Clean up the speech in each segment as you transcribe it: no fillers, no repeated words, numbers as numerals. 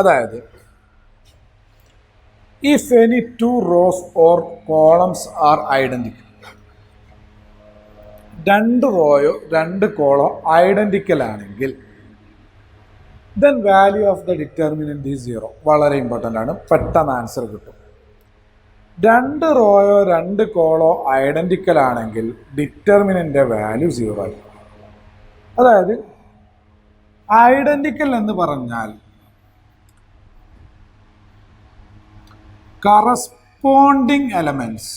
അതായത് if any two rows or columns are identical, രണ്ട് റോയോ രണ്ട് കോളോ ഐഡന്റിക്കൽ ആണെങ്കിൽ then value of the determinant is 0. വളരെ ഇമ്പോർട്ടൻ്റ് ആണ്, പെട്ടെന്ന് ആൻസർ കിട്ടും. രണ്ട് റോയോ രണ്ട് കോളോ ഐഡന്റിക്കൽ ആണെങ്കിൽ ഡിറ്റർമിനൻ്റെ വാല്യൂ 0 ആയിരിക്കും. അതായത് ഐഡന്റിക്കൽ എന്ന് പറഞ്ഞാൽ കറസ്പോണ്ടിങ് എലമെന്റ്സ്,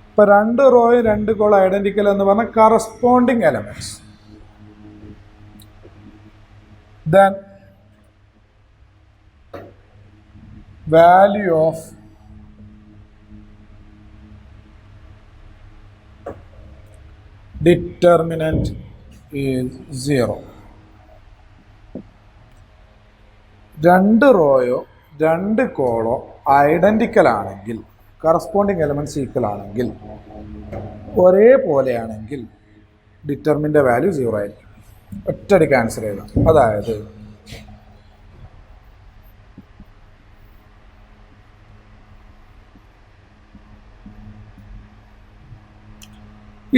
ഇപ്പൊ രണ്ട് റോയും രണ്ട് കോളോ ഐഡന്റിക്കൽ എന്ന് പറഞ്ഞാൽ corresponding elements, then value of determinant is 0. രണ്ട് റോയോ രണ്ട് കോളോ ഐഡന്റിക്കൽ ആണെങ്കിൽ, കറസ്പോണ്ടിങ് എലമെന്റ്സ് ഈക്വൽ ആണെങ്കിൽ, ഒരേപോലെയാണെങ്കിൽ ഡിറ്റർമിൻ്റെ വാല്യൂ 0 ആയിരിക്കും. ഒറ്റയടിക്ക് ആൻസർ ചെയ്താൽ, അതായത്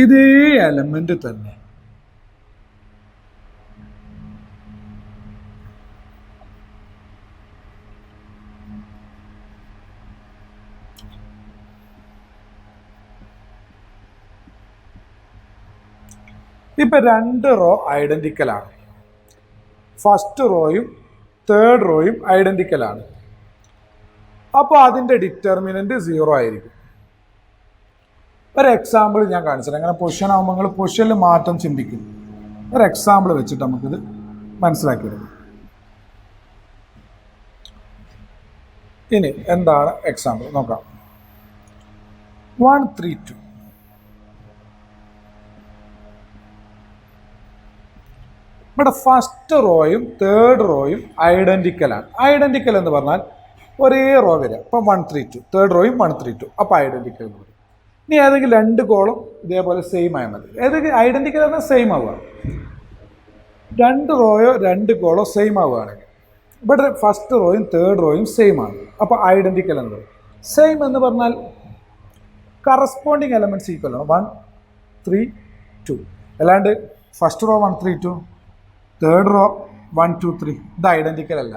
ഇതേ എലമെന്റ് തന്നെ ഇപ്പൊ രണ്ട് റോ ഐഡന്റിക്കൽ ആണ്, ഫസ്റ്റ് റോയും തേർഡ് റോയും ഐഡന്റിക്കൽ ആണ്. അപ്പോൾ അതിൻ്റെ ഡിറ്റർമിനന്റ് 0 ആയിരിക്കും. ഒരു എക്സാമ്പിൾ ഞാൻ കാണിച്ചത്, അങ്ങനെ പൊസിഷൻ ആകുമ്പോൾ നിങ്ങൾ പൊസിഷനിൽ മാറ്റം ചിന്തിക്കും. ഒരു എക്സാമ്പിൾ വെച്ചിട്ട് നമുക്കിത് മനസ്സിലാക്കിയെടുക്കാം. ഇനി എന്താണ് എക്സാമ്പിൾ നോക്കാം. 1 3 2. ഇവിടെ ഫസ്റ്റ് റോയും തേർഡ് റോയും ഐഡന്റിക്കലാണ്. ഐഡന്റിക്കൽ എന്ന് പറഞ്ഞാൽ ഒരേ റോ വരിക. ഇപ്പം 1 3 2, തേർഡ് റോയും 1 3 2, അപ്പോൾ ഐഡന്റിക്കൽ എന്ന് പറയും. ഇനി ഏതെങ്കിലും രണ്ട് കോളും ഇതേപോലെ സെയിം ആയാൽ മതി. ഏതെങ്കിലും ഐഡന്റിക്കൽ എന്നാൽ സെയിം ആവുക. രണ്ട് റോയോ രണ്ട് കോളോ സെയിം ആവുകയാണെങ്കിൽ ഇവിടെ ഫസ്റ്റ് റോയും തേർഡ് റോയും സെയിം ആണ്, അപ്പോൾ ഐഡന്റിക്കൽ എന്ന് പറയും. സെയിം എന്ന് പറഞ്ഞാൽ കറസ്പോണ്ടിങ് എലമെന്റ്സ് ഈക്വൽ ആണ്. 1 3 2, അല്ലാണ്ട് ഫസ്റ്റ് റോ 1 3 2, തേർഡ് റോ 1 2 3, ഇത് ഐഡന്റിക്കൽ അല്ല.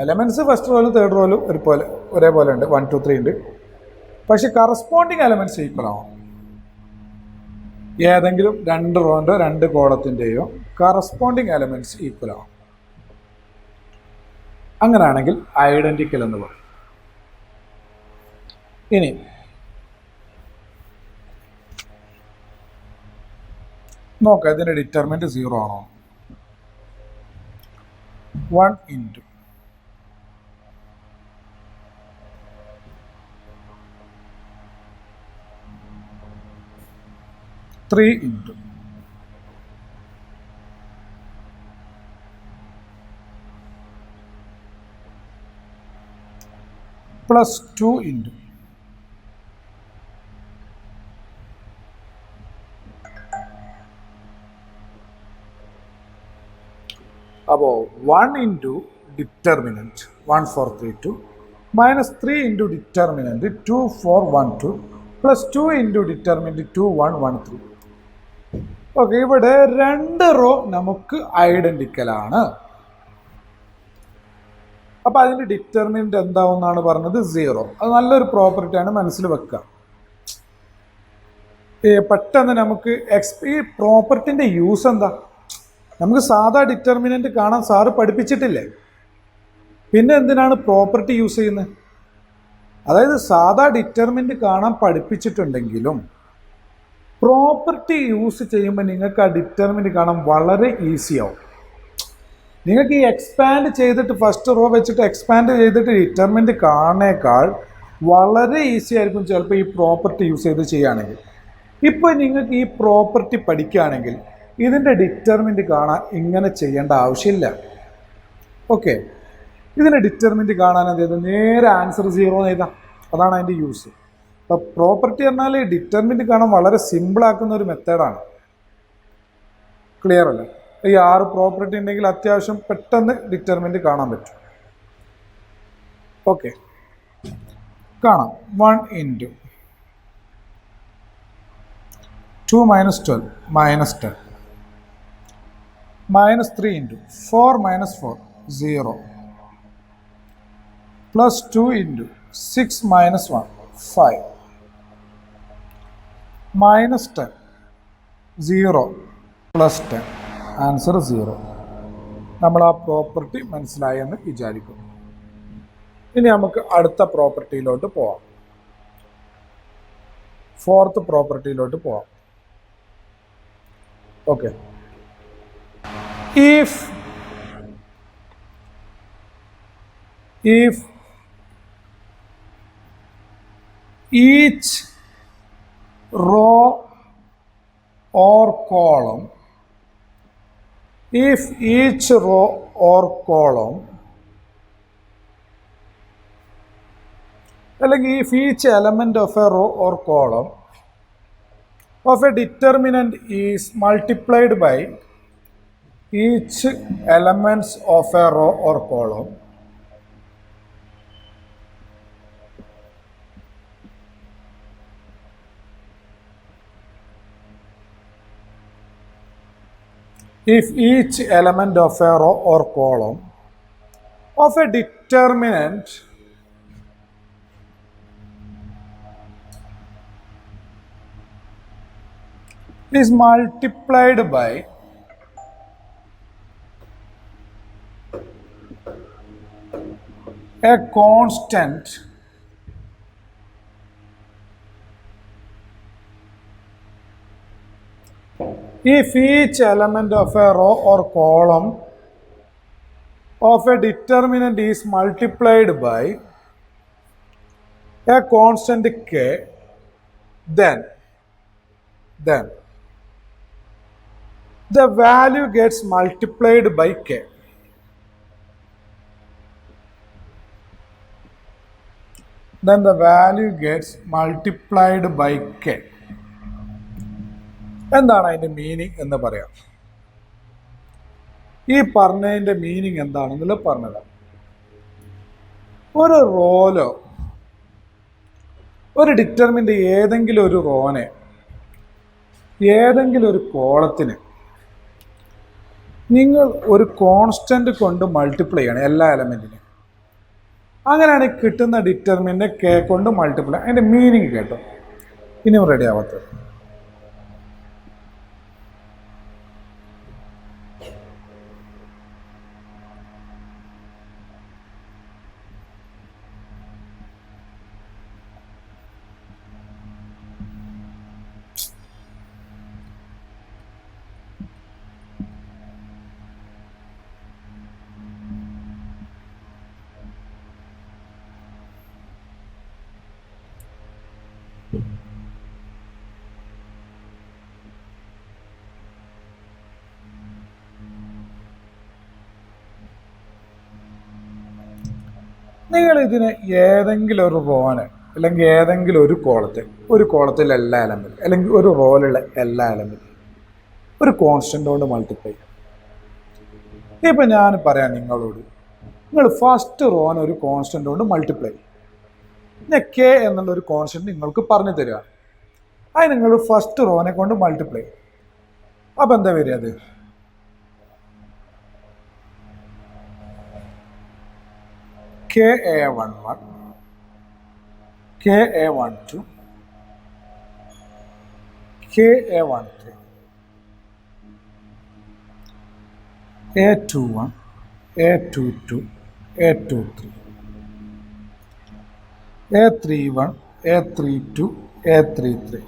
എലമെന്റ്സ് ഫസ്റ്റ് റോയിലും തേർഡ് റോയിലും ഒരേപോലെ ഉണ്ട്, 1 2 3 ഉണ്ട്. പക്ഷെ കറസ്പോണ്ടിങ് എലമെന്റ്സ് ഈക്വൽ ആവും. ഏതെങ്കിലും രണ്ട് റോൻ്റെ രണ്ട് കോളത്തിൻ്റെയോ കറസ്പോണ്ടിങ് എലമെന്റ്സ് ഈക്വൽ ആവും. അങ്ങനെയാണെങ്കിൽ ഐഡന്റിക്കൽ എന്ന് പറയും. ഇനി നോക്കാം ഇതിൻ്റെ ഡിറ്റർമിനന്റ് 0 ആണോ. 1 into three into plus 2 into അപ്പോൾ 1 into determinant 1 4 3 2 minus 3 into determinant 2 4 1 2 plus 2 into determinant 2 1 1 3. Okay, ഇവിടെ രണ്ട് റോ നമുക്ക് ഐഡന്റിക്കൽ ആണ്. അപ്പൊ അതിന്റെ ഡിറ്റർമിനന്റ് എന്താവുന്നാണ് പറഞ്ഞത് 0. അത് നല്ലൊരു പ്രോപ്പർട്ടിയാണ്, മനസ്സിൽ വെക്കുക. പെട്ടെന്ന് നമുക്ക് ഈ പ്രോപ്പർട്ടിന്റെ യൂസ് എന്താ, നമുക്ക് സാധാ ഡിറ്റർമിനന്റ് കാണാൻ സാറ് പഠിപ്പിച്ചിട്ടില്ലേ, പിന്നെ എന്തിനാണ് പ്രോപ്പർട്ടി യൂസ് ചെയ്യുന്നത്? അതായത് സാധാ ഡിറ്റർമിനന്റ് കാണാൻ പഠിപ്പിച്ചിട്ടുണ്ടെങ്കിലും പ്രോപ്പർട്ടി യൂസ് ചെയ്യുമ്പോൾ നിങ്ങൾക്ക് ആ ഡിറ്റർമിനന്റ് കാണാൻ വളരെ ഈസി ആവും. നിങ്ങൾക്ക് ഈ എക്സ്പാൻഡ് ചെയ്തിട്ട് ഫസ്റ്റ് റോ വെച്ചിട്ട് എക്സ്പാൻഡ് ചെയ്തിട്ട് ഡിറ്റർമിനന്റ് കാണേക്കാൾ വളരെ ഈസി ആയിരിക്കും ചിലപ്പോൾ ഈ പ്രോപ്പർട്ടി യൂസ് ചെയ്ത് ചെയ്യുകയാണെങ്കിൽ. ഇപ്പോൾ നിങ്ങൾക്ക് ഈ പ്രോപ്പർട്ടി പഠിക്കുകയാണെങ്കിൽ ഇതിൻ്റെ ഡിറ്റർമിനന്റ് കാണാൻ ഇങ്ങനെ ചെയ്യേണ്ട ആവശ്യമില്ല. ഓക്കെ, ഇതിൻ്റെ ഡിറ്റർമിനന്റ് കാണാൻ എന്ത് ചെയ്തു, നേരെ ആൻസർ 0 എഴുതാം. അതാണ് അതിൻ്റെ യൂസ്. അപ്പോൾ പ്രോപ്പർട്ടി പറഞ്ഞാൽ ഡിറ്റർമിനന്റ് കാണാൻ വളരെ സിമ്പിളാക്കുന്ന ഒരു മെത്തേഡാണ്. ക്ലിയർ അല്ലേ? ഈ 6 പ്രോപ്പർട്ടി ഉണ്ടെങ്കിൽ അത്യാവശ്യം പെട്ടെന്ന് ഡിറ്റർമിനൻറ്റ് കാണാൻ പറ്റും. ഓക്കെ, കാണാം. 1 into 2 minus 12 minus 10 minus 3 into 4 minus 4 0 plus 2 into 6 minus 1 5 minus 10 0 plus 10 answer 0. നമ്മൾ ആ പ്രോപ്പർട്ടി മനസ്സിലായി എന്ന് വിചാരിക്കുന്നു. ഇനി നമുക്ക് അടുത്ത പ്രോപ്പർട്ടിയിലോട്ട് പോവാം. 4th പ്രോപ്പർട്ടിയിലോട്ട് പോവാം. Okay, if each row or column അല്ലെങ്കിൽ if each element of a row or column of a determinant is multiplied by each elements of a row or column, if each element of a row or column of a determinant is multiplied by a constant if each element of a row or column of a determinant is multiplied by a constant k, then the value gets multiplied by k. Then the value gets multiplied by k. എന്താണ് അതിൻ്റെ meaning എന്ന് പറയാം. ഈ പറഞ്ഞതിൻ്റെ meaning എന്താണെന്നുള്ള പറഞ്ഞതാണ്. ഒരു റോലോ ഒരു ഡിറ്റർമിൻ്റ് ഏതെങ്കിലും ഒരു റോനെ ഏതെങ്കിലും ഒരു കോളത്തിന് നിങ്ങൾ ഒരു കോൺസ്റ്റന്റ് കൊണ്ട് മൾട്ടിപ്ലൈ ചെയ്യണം എല്ലാ എലമെൻറ്റിനും. അങ്ങനെയാണ് കിട്ടുന്ന ഡിറ്റർമിനെ കെ കൊണ്ട് മൾട്ടിപ്ലൈ. അതിൻ്റെ മീനിങ് കേട്ടോ, ഇനിയും റെഡി ആവാത്തത്. നിങ്ങൾ ഇതിന് ഏതെങ്കിലും ഒരു റോന് അല്ലെങ്കിൽ ഏതെങ്കിലും ഒരു കോളത്തിൽ എല്ലാ എലമെൻറ്റും അല്ലെങ്കിൽ ഒരു റോയിലുള്ള എല്ലാ എലമെൻറ്റും ഒരു കോൺസ്റ്റൻ്റ് കൊണ്ട് മൾട്ടിപ്ലൈ ചെയ്യും. ഇപ്പം ഞാൻ പറയാം നിങ്ങളോട്, നിങ്ങൾ ഫസ്റ്റ് റോന് ഒരു കോൺസ്റ്റൻ്റ് കൊണ്ട് മൾട്ടിപ്ലൈ ചെയ്യും. പിന്നെ കെ എന്നുള്ളൊരു കോൺസ്റ്റൻ്റ് നിങ്ങൾക്ക് പറഞ്ഞു തരിക. അത് നിങ്ങൾ ഫസ്റ്റ് റോനെ കൊണ്ട് മൾട്ടിപ്ലൈ ചെയ്യും. അപ്പം എന്താ വരിക? അത് KA11, KA12, KA13, A21, A22, A23, A31, A32, A33.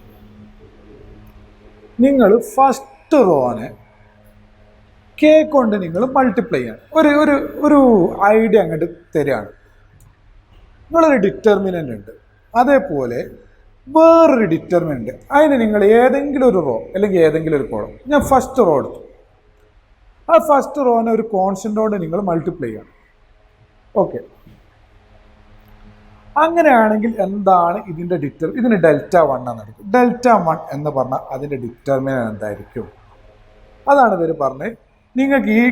നിങ്ങൾ ഫസ്റ്റ് റോനെ കെ കൊണ്ട് നിങ്ങൾ മൾട്ടിപ്ലൈ ചെയ്യണം. ഒരു ഐഡിയ അങ്ങോട്ട് തരികയാണ്. നിങ്ങളൊരു ഡിറ്റർമിനൻ്റ് ഉണ്ട്, അതേപോലെ വേറൊരു ഡിറ്റർമിനൻ്റ്. അതിന് നിങ്ങൾ ഏതെങ്കിലും ഒരു റോ അല്ലെങ്കിൽ ഏതെങ്കിലും ഒരു കോളം, ഞാൻ ഫസ്റ്റ് റോ എടുത്തു. ആ ഫസ്റ്റ് റോനെ ഒരു കോൺസ്റ്റൻ്റ് കൊണ്ട് നിങ്ങൾ മൾട്ടിപ്ലൈ ചെയ്യണം. ഓക്കെ, അങ്ങനെയാണെങ്കിൽ എന്താണ് ഇതിൻ്റെ ഇതിന് Δ1 എന്നെടുക്കും. Δ1 എന്ന് പറഞ്ഞാൽ അതിൻ്റെ ഡിറ്റർമിനൻ്റ് എന്തായിരിക്കും? അതാണ് ഇവർ പറഞ്ഞത് നിങ്ങൾക്ക് ഈ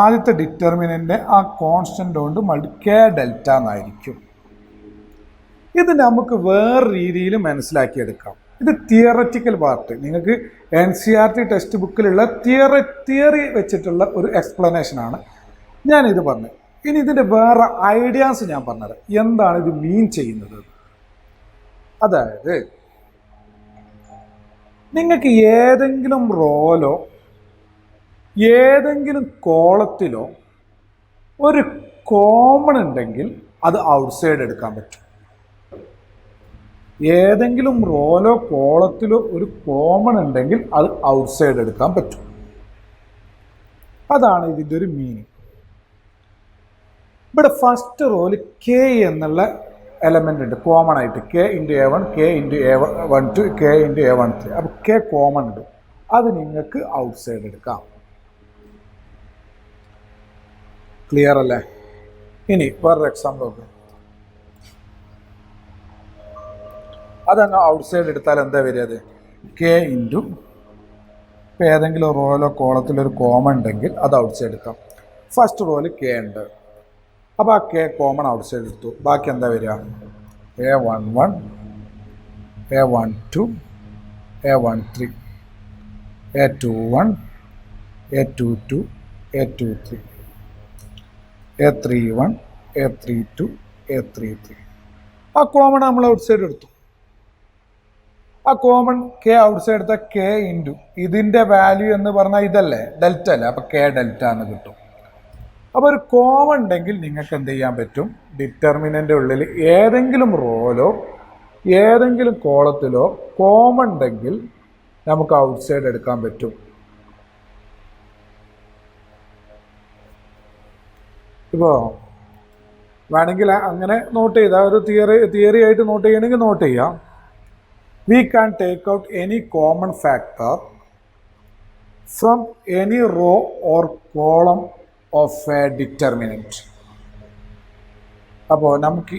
ആദ്യത്തെ ഡിറ്റർമിനൻ്റ് ആ കോൺസ്റ്റൻ്റ് കൊണ്ട് കെ ഡെൽറ്റ എന്നായിരിക്കും. ഇത് നമുക്ക് വേറെ രീതിയിൽ മനസ്സിലാക്കിയെടുക്കാം. ഇത് തിയററ്റിക്കൽ പാർട്ട്. നിങ്ങൾക്ക് NCERT ടെക്സ്റ്റ് ബുക്കിലുള്ള തിയറി വെച്ചിട്ടുള്ള ഒരു എക്സ്പ്ലനേഷനാണ് ഞാനിത് പറഞ്ഞത്. ഇനി ഇതിൻ്റെ വേറെ ഐഡിയാസ് ഞാൻ പറഞ്ഞത് എന്താണ് ഇത് മീൻ ചെയ്യുന്നത്. അതായത് നിങ്ങൾക്ക് ഏതെങ്കിലും റോയിലോ ഏതെങ്കിലും കോളത്തിലോ ഒരു കോമൺ ഉണ്ടെങ്കിൽ അത് ഔട്ട്സൈഡ് എടുക്കാൻ പറ്റും. ഏതെങ്കിലും റോയിലോ കോളത്തിലോ ഒരു കോമൺ ഉണ്ടെങ്കിൽ അത് ഔട്ട്സൈഡ് എടുക്കാൻ പറ്റും. അതാണ് ഇതിൻ്റെ ഒരു മീനിങ്. ഇവിടെ ഫസ്റ്റ് റോയിൽ കെ എന്നുള്ള എലമെൻ്റ് ഉണ്ട് കോമൺ ആയിട്ട്. K into A1, K into A12, K into A13. അപ്പോൾ കെ കോമൺ ഉണ്ട്. അത് നിങ്ങൾക്ക് ഔട്ട്സൈഡ് എടുക്കാം. ക്ലിയർ അല്ലേ? ഇനി വേറൊരു എക്സാമ്പിൾ നോക്കുക. അതങ്ങ് ഔട്ട്സൈഡ് എടുത്താൽ എന്താ വരിക? അത് കെ ഇൻറ്റു ഇപ്പോൾ ഏതെങ്കിലും റോയിലോ കോളത്തിലൊരു കോമൺ ഉണ്ടെങ്കിൽ അത് ഔട്ട്സൈഡ് എടുക്കാം. ഫസ്റ്റ് റോയിൽ കെ ഉണ്ട്. അപ്പോൾ ആ കെ കോമൺ ഔട്ട്സൈഡ് എടുത്തു. ബാക്കി എന്താ വരിക? A11, A12, A13, A21, A22, A23, A31, A32, A33. ആ കോമൺ നമ്മൾ ഔട്ട്സൈഡ് എടുത്തു. ആ കോമൺ കെ ഔട്ട്സൈഡ് എടുത്ത കെ ഇൻറ്റു ഇതിൻ്റെ വാല്യൂ എന്ന് പറഞ്ഞാൽ ഇതല്ലേ, ഡെൽറ്റ അല്ലേ. അപ്പോൾ കെ ഡെൽറ്റ എന്ന് കിട്ടും. അപ്പോൾ ഒരു കോമൺ ഉണ്ടെങ്കിൽ നിങ്ങൾക്ക് എന്ത് ചെയ്യാൻ പറ്റും? ഡിറ്റർമിനൻ്റെ ഉള്ളിൽ ഏതെങ്കിലും റോയിലോ ഏതെങ്കിലും കോളത്തിലോ കോമൺ ഉണ്ടെങ്കിൽ നമുക്ക് ഔട്ട്സൈഡ് എടുക്കാൻ പറ്റും. ഇപ്പോൾ വേണമെങ്കിൽ അങ്ങനെ നോട്ട് ചെയ്താൽ ഒരു തിയറി ആയിട്ട് നോട്ട് ചെയ്യണമെങ്കിൽ നോട്ട് ചെയ്യാം. We can take out any common factor from any row or column of a determinant. അപ്പോൾ നമുക്ക്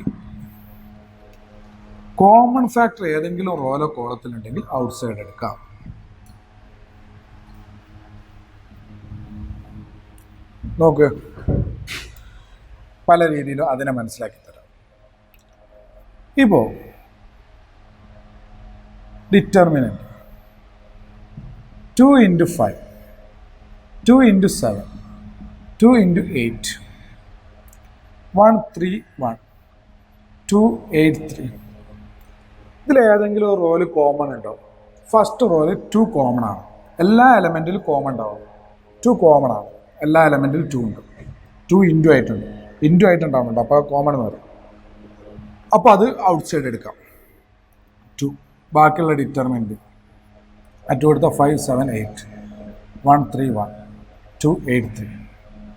കോമൺ ഫാക്ടർ ഏതെങ്കിലും റോയിലോ കോളത്തിലുണ്ടെങ്കിൽ ഔട്ട്സൈഡ് എടുക്കാം. നോക്ക്, പല രീതിയിലും അതിനെ മനസ്സിലാക്കി തരാം. ഇപ്പോൾ determinant 2 into 5, 2 into 7, 2 into 8, 1, 3, 1, 2, 8, 3. ഇതിൽ ഏതെങ്കിലും ഒരു റോയിൽ കോമൺ ഉണ്ടാവും. ഫസ്റ്റ് റോയിൽ 2 കോമൺ ആണ്. എല്ലാ എലമെൻറ്റിലും കോമൺ ഉണ്ടാവും. 2 കോമൺ ആണ്. എല്ലാ എലമെൻറ്റിലും 2 ഉണ്ട്. 2 ഇൻറ്റു ആയിട്ടുണ്ട്. ഇൻറ്റു ആയിട്ടുണ്ടാവുന്നുണ്ട്. അപ്പോൾ കോമൺ എന്ന് പറയും. അപ്പോൾ അത് ഔട്ട്സൈഡ് എടുക്കാം. 2. ബാക്കിയുള്ള ഡിറ്റർമിനൻ്റ് അറ്റ് കൊടുത്ത 5, 7, 8, 1, 3, 1, 2, 8, 3.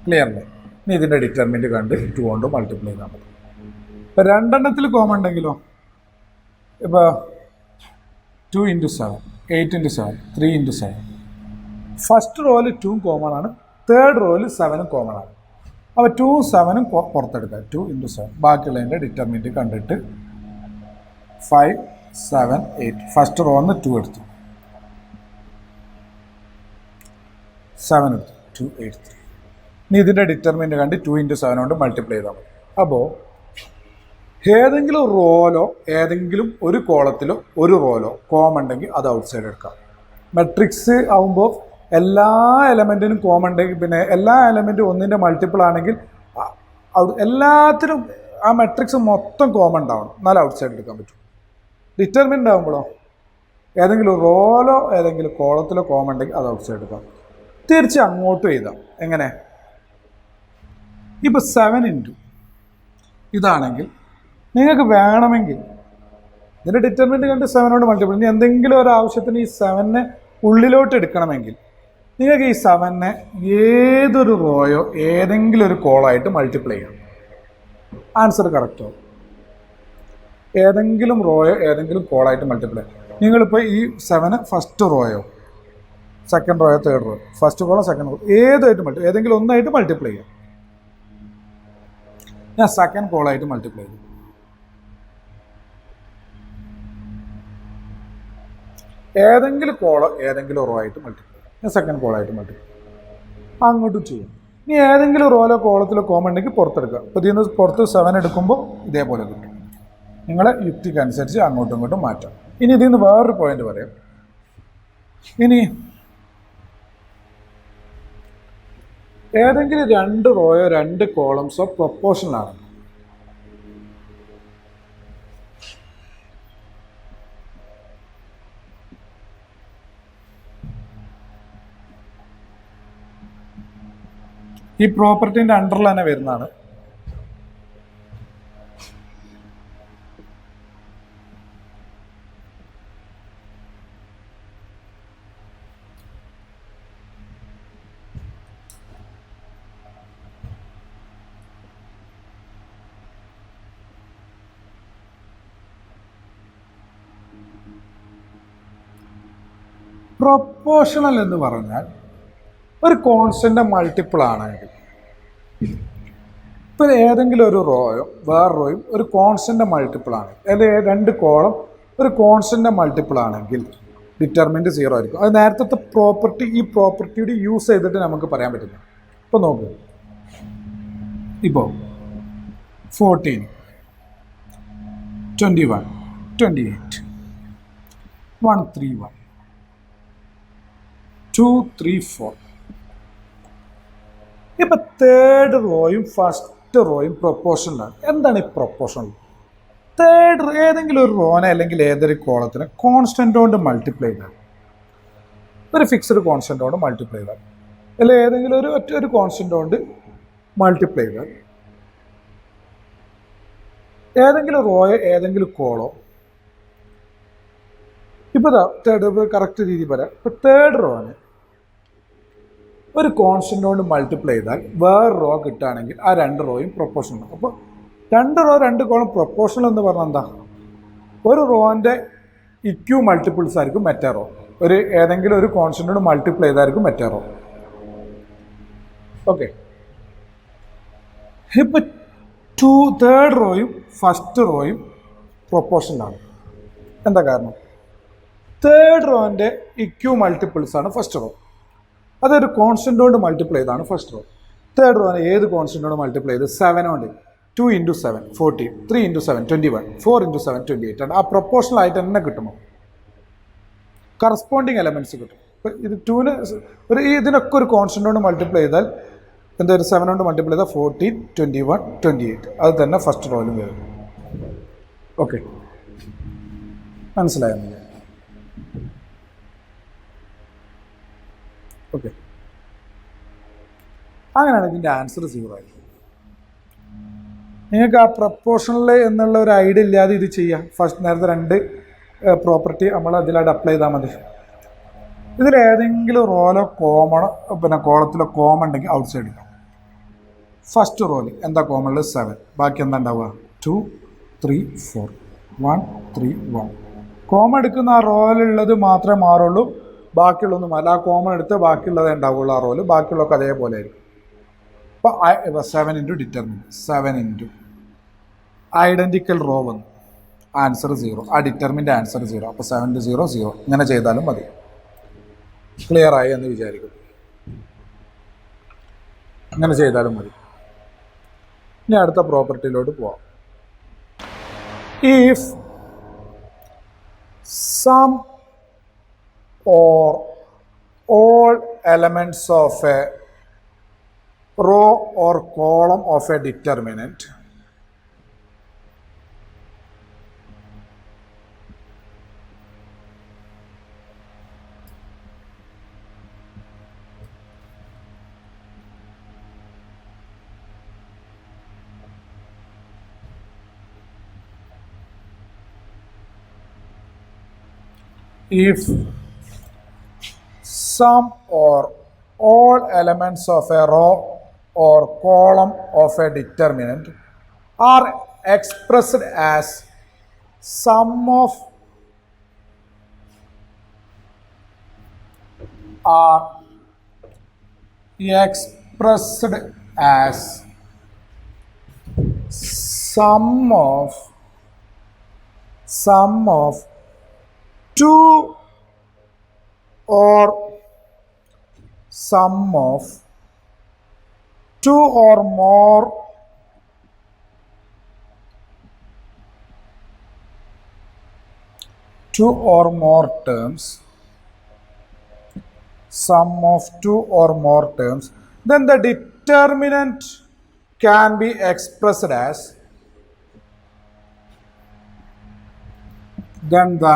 ക്ലിയർ അല്ലേ? ഇനി ഇതിൻ്റെ ഡിറ്റർമിനൻ്റ് കണ്ട് 2 കൊണ്ട് മൾട്ടിപ്ലൈ ചെയ്താൽ മതി. ഇപ്പോൾ രണ്ടെണ്ണത്തിൽ കോമൺ ഉണ്ടെങ്കിലോ, ഇപ്പോൾ 2 ഇൻറ്റു 7, 8 ഇൻറ്റു 7, 3 ഇൻറ്റു 7. ഫസ്റ്റ് റോയിൽ 2 കോമൺ ആണ്. തേർഡ് റോയിൽ 7 കോമൺ ആണ്. അപ്പോൾ 2, 7 പുറത്തെടുക്കുക. 2 ഇൻറ്റു 7. ബാക്കിയുള്ളതിൻ്റെ ഡിറ്റർമിനൻ്റ് കണ്ടിട്ട് 5, 7, 8. ഫസ്റ്റ് റോന്ന് 2 എടുത്തു, 7 എടുത്തു, 2, 8, 3. ഇനി ഇതിൻ്റെ ഡിറ്റർമിനൻ്റ് കണ്ട് 2 ഇൻറ്റു 7 കൊണ്ട് മൾട്ടിപ്ലൈ ചെയ്താൽ മതി. അപ്പോൾ ഏതെങ്കിലും റോയിലോ ഏതെങ്കിലും ഒരു കോളത്തിലോ ഒരു റോയിലോ കോമൺ ഉണ്ടെങ്കിൽ അത് ഔട്ട്സൈഡ് എടുക്കാം. മെട്രിക്സ് ആവുമ്പോൾ എല്ലാ എലമെൻറ്റിനും കോമൺ ഉണ്ടെങ്കിൽ, പിന്നെ എല്ലാ എലമെൻറ്റും ഒന്നിൻ്റെ മൾട്ടിപ്പിൾ ആണെങ്കിൽ എല്ലാത്തിനും ആ മെട്രിക്സ് മൊത്തം കോമൺ ഉണ്ടാവണം, എന്നാലും ഔട്ട്സൈഡ് എടുക്കാൻ പറ്റും. ഡിറ്റർമിനൻ്റ് ആകുമ്പോഴോ ഏതെങ്കിലും റോയിലോ ഏതെങ്കിലും കോളത്തിലോ കോമൺ ഉണ്ടെങ്കിൽ അത് ഔട്ട്സൈഡ് എടുക്കാം. തിരിച്ച് അങ്ങോട്ടും എഴുതാം. എങ്ങനെ? ഇപ്പോൾ 7 ഇൻറ്റു ഇതാണെങ്കിൽ നിങ്ങൾക്ക് വേണമെങ്കിൽ ഇതിൻ്റെ ഡിറ്റർമിനൻ്റ് കണ്ട് 7 കൊണ്ട് മൾട്ടിപ്പിൾ. ഇനി എന്തെങ്കിലും ഒരു ആവശ്യത്തിന് ഈ 7നെ ഉള്ളിലോട്ട് എടുക്കണമെങ്കിൽ നിങ്ങൾക്ക് ഈ 7നെ ഏതൊരു റോയോ ഏതെങ്കിലും ഒരു കോളായിട്ട് മൾട്ടിപ്ലൈ ചെയ്യാം. ആൻസർ കറക്റ്റോ? ഏതെങ്കിലും റോയോ ഏതെങ്കിലും കോളായിട്ട് മൾട്ടിപ്ലൈ. നിങ്ങളിപ്പോൾ ഈ 7 ഫസ്റ്റ് റോയോ സെക്കൻഡ് റോയോ തേർഡ് റോ, ഫസ്റ്റ് കോളോ സെക്കൻഡ് റോ, ഏതായിട്ട് ഏതെങ്കിലും ഒന്നായിട്ട് മൾട്ടിപ്ലൈ ചെയ്യാം. ഞാൻ സെക്കൻഡ് കോളായിട്ട് മൾട്ടിപ്ലൈ ചെയ്തു. ഏതെങ്കിലും കോളോ ഏതെങ്കിലും റോ ആയിട്ട് മൾട്ടിപ്ലൈ. ഞാൻ സെക്കൻഡ് കോളായിട്ട് മൾട്ടിപ്ലൈ. അങ്ങോട്ടും ചെയ്യും. ഇനി ഏതെങ്കിലും റോയിലോ കോളത്തിലോ കോമൺ ഉണ്ടെങ്കിൽ പുറത്തെടുക്കുക. അപ്പോൾ ഇതിൽ നിന്ന് പുറത്ത് 7 എടുക്കുമ്പോൾ ഇതേപോലെ കിട്ടും. നിങ്ങളെ യുക്തിക്കനുസരിച്ച് അങ്ങോട്ടും ഇങ്ങോട്ടും മാറ്റാം. ഇനി ഇതിൽ നിന്ന് വേറൊരു പോയിന്റ് പറയാം. ഇനി ഏതെങ്കിലും 2 റോയോ 2 കോളംസോ പ്രൊപ്പോർഷണൽ ആണ്. ഈ പ്രോപ്പർട്ടിന്റെ അണ്ടറിൽ തന്നെ വരുന്നതാണ്. പ്രൊപ്പോർഷണൽ എന്ന് പറഞ്ഞാൽ ഒരു കോൺസ്റ്റന്റ് മൾട്ടിപ്പിൾ ആണെങ്കിൽ, ഇപ്പം ഏതെങ്കിലും ഒരു റോയോ വേറെ റോയും ഒരു കോൺസ്റ്റന്റ് മൾട്ടിപ്പിൾ ആണ്, അല്ലെങ്കിൽ 2 കോളം ഒരു കോൺസ്റ്റന്റ് മൾട്ടിപ്പിൾ ആണെങ്കിൽ ഡിറ്റർമിനന്റ് 0 ആയിരിക്കും. അത് നേരത്തെ പ്രോപ്പർട്ടി ഈ പ്രോപ്പർട്ടിയുടെ യൂസ് ചെയ്തിട്ട് നമുക്ക് പറയാൻ പറ്റില്ല. ഇപ്പോൾ നോക്കൂ, ഇപ്പോൾ 14, 21, 28, 131, 2, 3, 4. ഇപ്പം 3rd റോയും 1st റോയും പ്രൊപ്പോർഷണലാണ്. എന്താണ് ഈ പ്രൊപ്പോർഷണൽ? 3rd ഏതെങ്കിലും ഒരു റോനെ അല്ലെങ്കിൽ ഏതൊരു കോളത്തിനെ കോൺസ്റ്റന്റ് കൊണ്ട് മൾട്ടിപ്ലൈ ചെയ്താൽ, ഒരു ഫിക്സ്ഡ് കോൺസ്റ്റന്റ് കൊണ്ട് മൾട്ടിപ്ലൈ ചെയ്താൽ, അല്ലെങ്കിൽ ഏതെങ്കിലും ഒരു കോൺസ്റ്റന്റ് കൊണ്ട് മൾട്ടിപ്ലൈ ചെയ്താൽ ഏതെങ്കിലും റോയോ ഏതെങ്കിലും കോളോ, ഇപ്പോൾ തേർഡ് കറക്റ്റ് രീതി പറയാം. ഇപ്പോൾ 3rd റോനെ ഒരു കോൺസ്റ്റന്റ് കൊണ്ട് മൾട്ടിപ്ലൈ ചെയ്താൽ വേറെ റോ കിട്ടുകയാണെങ്കിൽ ആ 2 റോയും പ്രൊപ്പോർഷണൽ. അപ്പോൾ 2 റോ 2 കോളം പ്രൊപ്പോർഷണൽ എന്ന് പറഞ്ഞാൽ എന്താ? ഒരു റോൻ്റെ ഇക്യു മൾട്ടിപ്പിൾസ് ആയിരിക്കും മറ്റേ റോ. ഏതെങ്കിലും ഒരു കോൺസ്റ്റന്റ് കൊണ്ട് മൾട്ടിപ്ലൈ ചെയ്തായിരിക്കും മറ്റേ റോ. ഓക്കെ, ഇപ്പം 3rd റോയും 1st റോയും പ്രൊപ്പോർഷണലാണ്. എന്താ കാരണം? 3rd റോൻ്റെ ഇക്യു മൾട്ടിപ്പിൾസ് ആണ് 1st റോ. അതൊരു കോൺസ്റ്റന്റ് കൊണ്ട് മൾട്ടിപ്ലൈ ചെയ്താണ് 1st റോ. 3rd റോനെ ഏത് കോൺസ്റ്റന്റ് കൊണ്ട് മൾട്ടിപ്ലൈ ചെയ്ത്? 7 കൊണ്ട്. 2 × 7 14, 3 × 7 21, 4 × 7 28 ആണ്. ആ പ്രൊപ്പോർഷണൽ ആയിട്ട് തന്നെ കിട്ടുമോ? കറസ്പോണ്ടിങ് എലമെന്റ്സ് കിട്ടും. ഇപ്പം ഇത് 2ന് ഇതിനൊക്കെ ഒരു കോൺസ്റ്റന്റ് കൊണ്ട് മൾട്ടിപ്ലൈ ചെയ്താൽ എന്താ? ഒരു 7 കൊണ്ട് മൾട്ടിപ്ലൈ ചെയ്താൽ 14, 21, 28. അത് തന്നെ 1st റോയിലും വരും. ഓക്കെ, മനസ്സിലായെന്നില്ല? ഓക്കെ, അങ്ങനെയാണ് ഇതിൻ്റെ ആൻസർ 0 ആയിരിക്കും. നിങ്ങൾക്ക് ആ പ്രൊപ്പോർഷണൽ എന്നുള്ള ഒരു ഐഡിയ ഇല്ലാതെ ഇത് ചെയ്യാം. നേരത്തെ 2 പ്രോപ്പർട്ടി നമ്മൾ അതിലായിട്ട് അപ്ലൈ ചെയ്താൽ മതി. ഇതിലേതെങ്കിലും റോയിലോ കോളത്തിലോ കോമൺ ഉണ്ടെങ്കിൽ ഔട്ട് സൈഡ് ഇടാം. 1st റോയിൽ എന്താ കോമൺ ഉള്ളത്? 7. ബാക്കി എന്താ ഉണ്ടാവുക? 2, 3, 4, 1, 3, 1. കോമൺ എടുക്കുന്ന ആ റോയിലുള്ളത് മാത്രമേ മാറുള്ളൂ, ബാക്കിയുള്ളതൊന്നും മാറില്ല. ആ കോമൺ എടുത്ത് ബാക്കിയുള്ളതേ ഉണ്ടാവുള്ളൂ ആ റോയിൽ, ബാക്കിയുള്ളതൊക്കെ അതേപോലെ ആയിരിക്കും. അപ്പോൾ 7 × ഡിറ്റർമിനന്റ്, 7 × ഐഡൻറ്റിക്കൽ റോ വന്നു, ആൻസർ 0. ആ ഡിറ്റർമിൻ്റെ ആൻസർ 0. അപ്പോൾ 7 × 0 0. ഇങ്ങനെ ചെയ്താലും മതി. ക്ലിയർ ആയി എന്ന് വിചാരിക്കും. അങ്ങനെ ചെയ്താലും മതി. ഇനി അടുത്ത പ്രോപ്പർട്ടിയിലോട്ട് പോവാം. If some or all elements of a row or column of a determinant if some or all elements of a row or column of a determinant are expressed as sum of sum of 2 or sum of two or more terms, sum of two or more terms, then the determinant can be expressed as, then the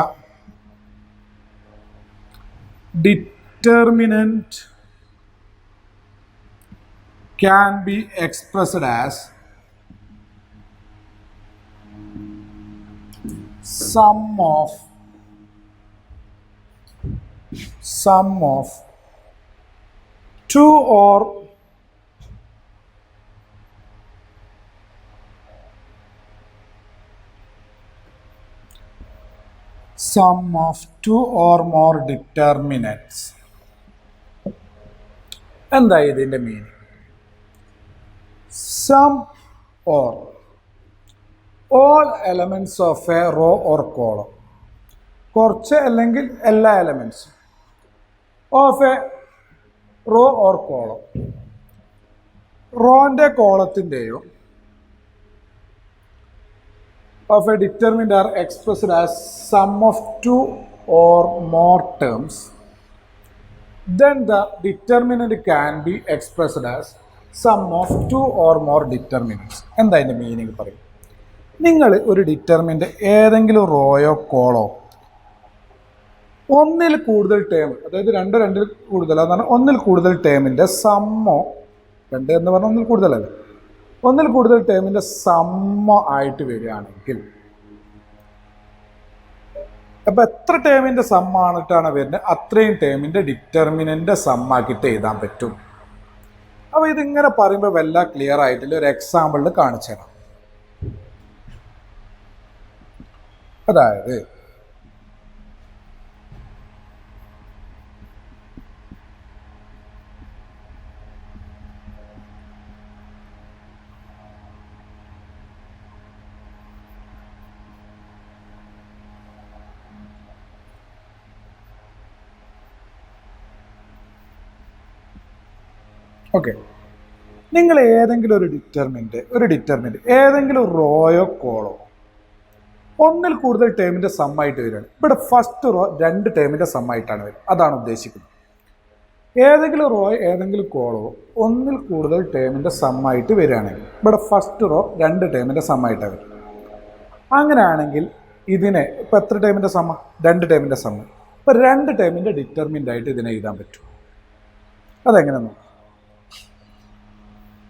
determinant can be expressed as sum of two or more determinants. എന്താ ഇതിൻ്റെ meaning? Some or all elements of a row or column, കുറച്ച് അല്ലെങ്കിൽ എല്ലാ എലമെൻസും of a row or column, റോൻ്റെ കോളത്തിൻ്റെയോ of a determinant are expressed as sum of two or more terms, then the determinant can be expressed as sum of two or more determinants. എന്താ അതിൻ്റെ meaning പറയും? നിങ്ങൾ ഒരു determinant ഏതെങ്കിലും റോയോ കോളോ ഒന്നിൽ കൂടുതൽ ടേം, അതായത് രണ്ടിൽ കൂടുതൽ, അതാണ് ഒന്നിൽ കൂടുതൽ ടേമിൻ്റെ സമ്മോ, രണ്ട് എന്ന് പറഞ്ഞാൽ ഒന്നിൽ കൂടുതലല്ല, ഒന്നിൽ കൂടുതൽ ടേമിൻ്റെ സമ്മോ ആയിട്ട് വരികയാണെങ്കിൽ, അപ്പം എത്ര ടേമിൻ്റെ സമ്മാണിട്ടാണ് വരുന്നത് അത്രയും ടേമിൻ്റെ ഡിറ്റർമിനൻ്റ് സമ്മാക്കിയിട്ട് എഴുതാൻ പറ്റും. അപ്പോൾ ഇതിങ്ങനെ പറയുമ്പോൾ വല്ല ക്ലിയർ ആയിട്ടില്ല. ഒരു എക്സാമ്പിളിൽ കാണിച്ചു തരാം. അതായത് ഓക്കെ, നിങ്ങൾ ഏതെങ്കിലും ഒരു ഡിറ്റർമിൻ്റ് ഏതെങ്കിലും റോയോ കോളോ ഒന്നിൽ കൂടുതൽ ടേമിൻ്റെ സമ്മായിട്ട് വരികയാണ്. ഇവിടെ ഫസ്റ്റ് റോ രണ്ട് ടേമിൻ്റെ സമ്മായിട്ടാണ് വരിക, അതാണ് ഉദ്ദേശിക്കുന്നത്. ഏതെങ്കിലും റോ ഏതെങ്കിലും കോളോ ഒന്നിൽ കൂടുതൽ ടേമിൻ്റെ സമ്മായിട്ട് വരികയാണെങ്കിൽ ഇവിടെ ഫസ്റ്റ് റോ രണ്ട് ടേമിൻ്റെ സമ്മായിട്ടാണ് വരിക. അങ്ങനെയാണെങ്കിൽ ഇതിനെ ഇപ്പോൾ എത്ര ടേമിൻ്റെ സമ്മ? രണ്ട് ടേമിൻ്റെ സമ്മ. ഇപ്പോൾ രണ്ട് ടേമിൻ്റെ ഡിറ്റർമിൻ്റ് ആയിട്ട് ഇതിനെ എഴുതാൻ പറ്റും. അതെങ്ങനെ നോക്കാം?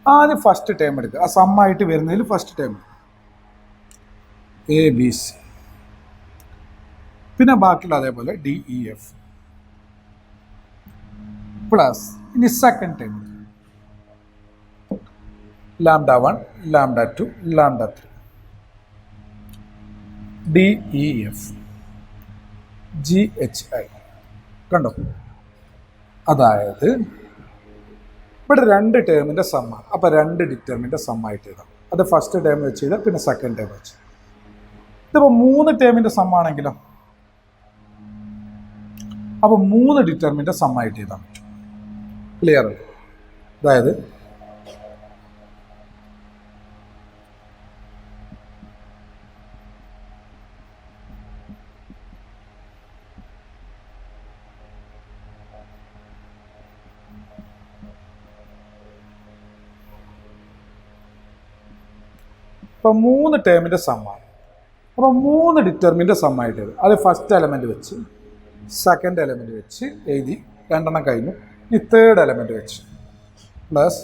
ആദ്യം ഫസ്റ്റ് ടേം എടുക്കുക, ആ സമ്മായിട്ട് വരുന്നതിൽ first term A B C, പിന്നെ ബാക്കിയുള്ള അതേപോലെ ഡി ഇ എഫ് പ്ലസ് ഇനി second term lambda 1 lambda 2 lambda 3 D E F G H I. കണ്ടോ? അതായത് ഇവിടെ രണ്ട് ടേമിൻ്റെ സമ്മാണ്. അപ്പോൾ രണ്ട് ഡിറ്റർമിൻ്റെ സമ്മായിട്ട് എഴുതാം. അത് ഫസ്റ്റ് ടേം വെച്ച് ചെയ്താൽ പിന്നെ സെക്കൻഡ് ടേം വെച്ച്. ഇതിപ്പോൾ മൂന്ന് ടേമിൻ്റെ സമ്മാണെങ്കിലോ, അപ്പോൾ മൂന്ന് ഡിറ്റർമിൻ്റെ സമ്മായിട്ട് എഴുതാൻ പറ്റും. ക്ലിയർ? അതായത് ഇപ്പോൾ മൂന്ന് ടേമിൻ്റെ സമ്മാണ്. അപ്പോൾ മൂന്ന് ഡിറ്റർമിൻ്റെ സമ്മായിട്ട് എഴുതും. അത് ഫസ്റ്റ് എലമെൻറ്റ് വെച്ച്, സെക്കൻഡ് എലമെൻറ്റ് വെച്ച് എഴുതി, രണ്ടെണ്ണം കഴിഞ്ഞു. ഈ തേർഡ് എലമെൻറ്റ് വെച്ച് പ്ലസ്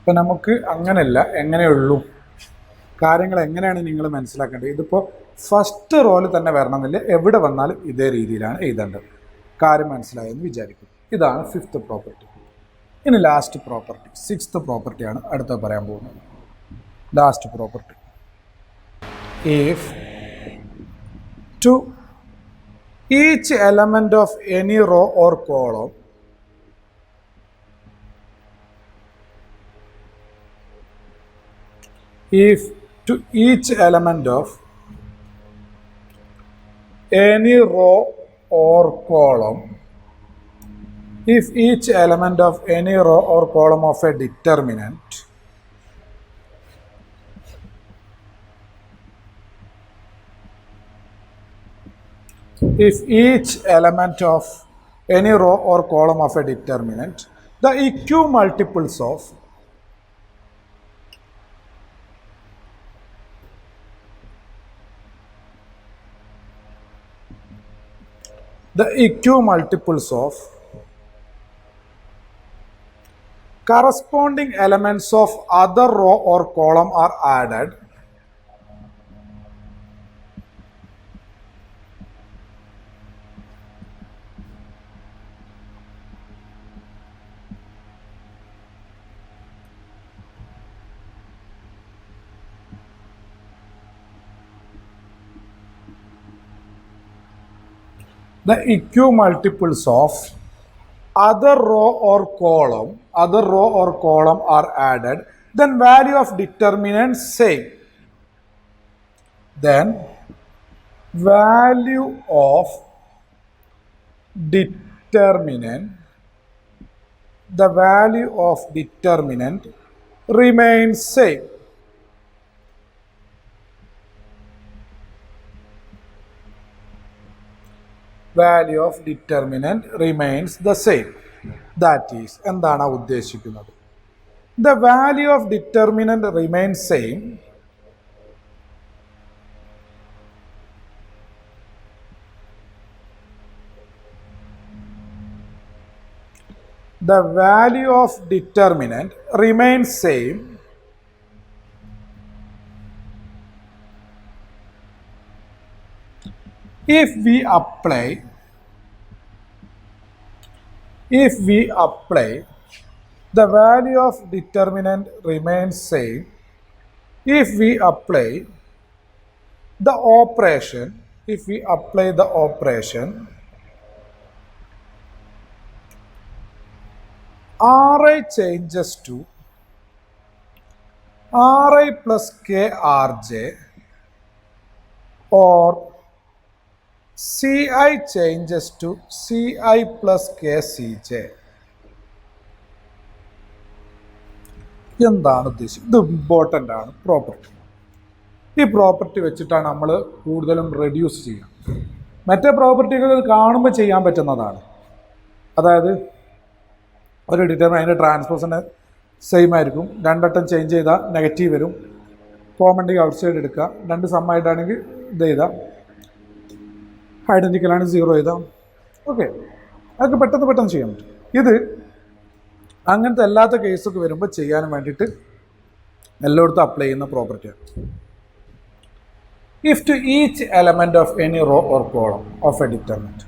ഇപ്പം നമുക്ക് അങ്ങനെയല്ല, എങ്ങനെയുള്ളൂ കാര്യങ്ങൾ എങ്ങനെയാണ് നിങ്ങൾ മനസ്സിലാക്കേണ്ടത്. ഇതിപ്പോൾ ഫസ്റ്റ് റോയിൽ തന്നെ വരണമെന്നില്ല, എവിടെ വന്നാലും ഇതേ രീതിയിലാണ് എഴുതേണ്ടത്. കാര്യം മനസ്സിലായെന്ന് വിചാരിക്കും. ഇതാണ് ഫിഫ്ത്ത് പ്രോപ്പർട്ടി. ഇനി ലാസ്റ്റ് പ്രോപ്പർട്ടി, സിക്സ്ത് പ്രോപ്പർട്ടിയാണ് അടുത്ത പറയാൻ പോകുന്നത്. Last property, if to each element of any row or column if to each element of any row or column if each element of any row or column of a determinant if each element of any row or column of a determinant, the equimultiples of corresponding elements of other row or column are added, the equimultiples of other row or column are added, then value of determinant same. Then value of determinant, the value of determinant remains same. Value of determinant remains the same. That is, എന്താണ് ഉദ്ദേശിക്കുന്നത്? The value of determinant remains same. The value of determinant remains same if we apply the value of determinant remains same if we apply the operation Ri changes to Ri plus Krj or Ci changes to Ci plus Kcj. എന്താണ് ഉദ്ദേശിച്ചത്? ഇത് important ആണ് property. ഈ property വെച്ചിട്ടാണ് നമ്മൾ കൂടുതലും reduce ചെയ്യുക. മറ്റേ പ്രോപ്പർട്ടികൾ കാണുമ്പോൾ ചെയ്യാൻ പറ്റുന്നതാണ്. അതായത് ഒരു ഡിറ്റർമിനൻ്റ് അതിൻ്റെ ട്രാൻസ്പോസിന് സെയിം ആയിരിക്കും. രണ്ടട്ടം ചേഞ്ച് ചെയ്താൽ നെഗറ്റീവ് വരും. കോമൺ ഔട്ട് സൈഡ് എടുക്കുക. രണ്ട് സമ്മായിട്ടാണെങ്കിൽ ഇത് ചെയ്താൽ ഐഡൻറ്റിക്കലാണ് 0 എഴുതാം. ഓക്കെ, അതൊക്കെ പെട്ടെന്ന് ചെയ്യാൻ പറ്റും. ഇത് അങ്ങനത്തെ അല്ലാത്ത കേസൊക്കെ വരുമ്പോൾ ചെയ്യാൻ വേണ്ടിയിട്ട് എല്ലായിടത്തും അപ്ലൈ ചെയ്യുന്ന പ്രോപ്പർട്ടിയാണ്. If to each element of any row or column of a determinant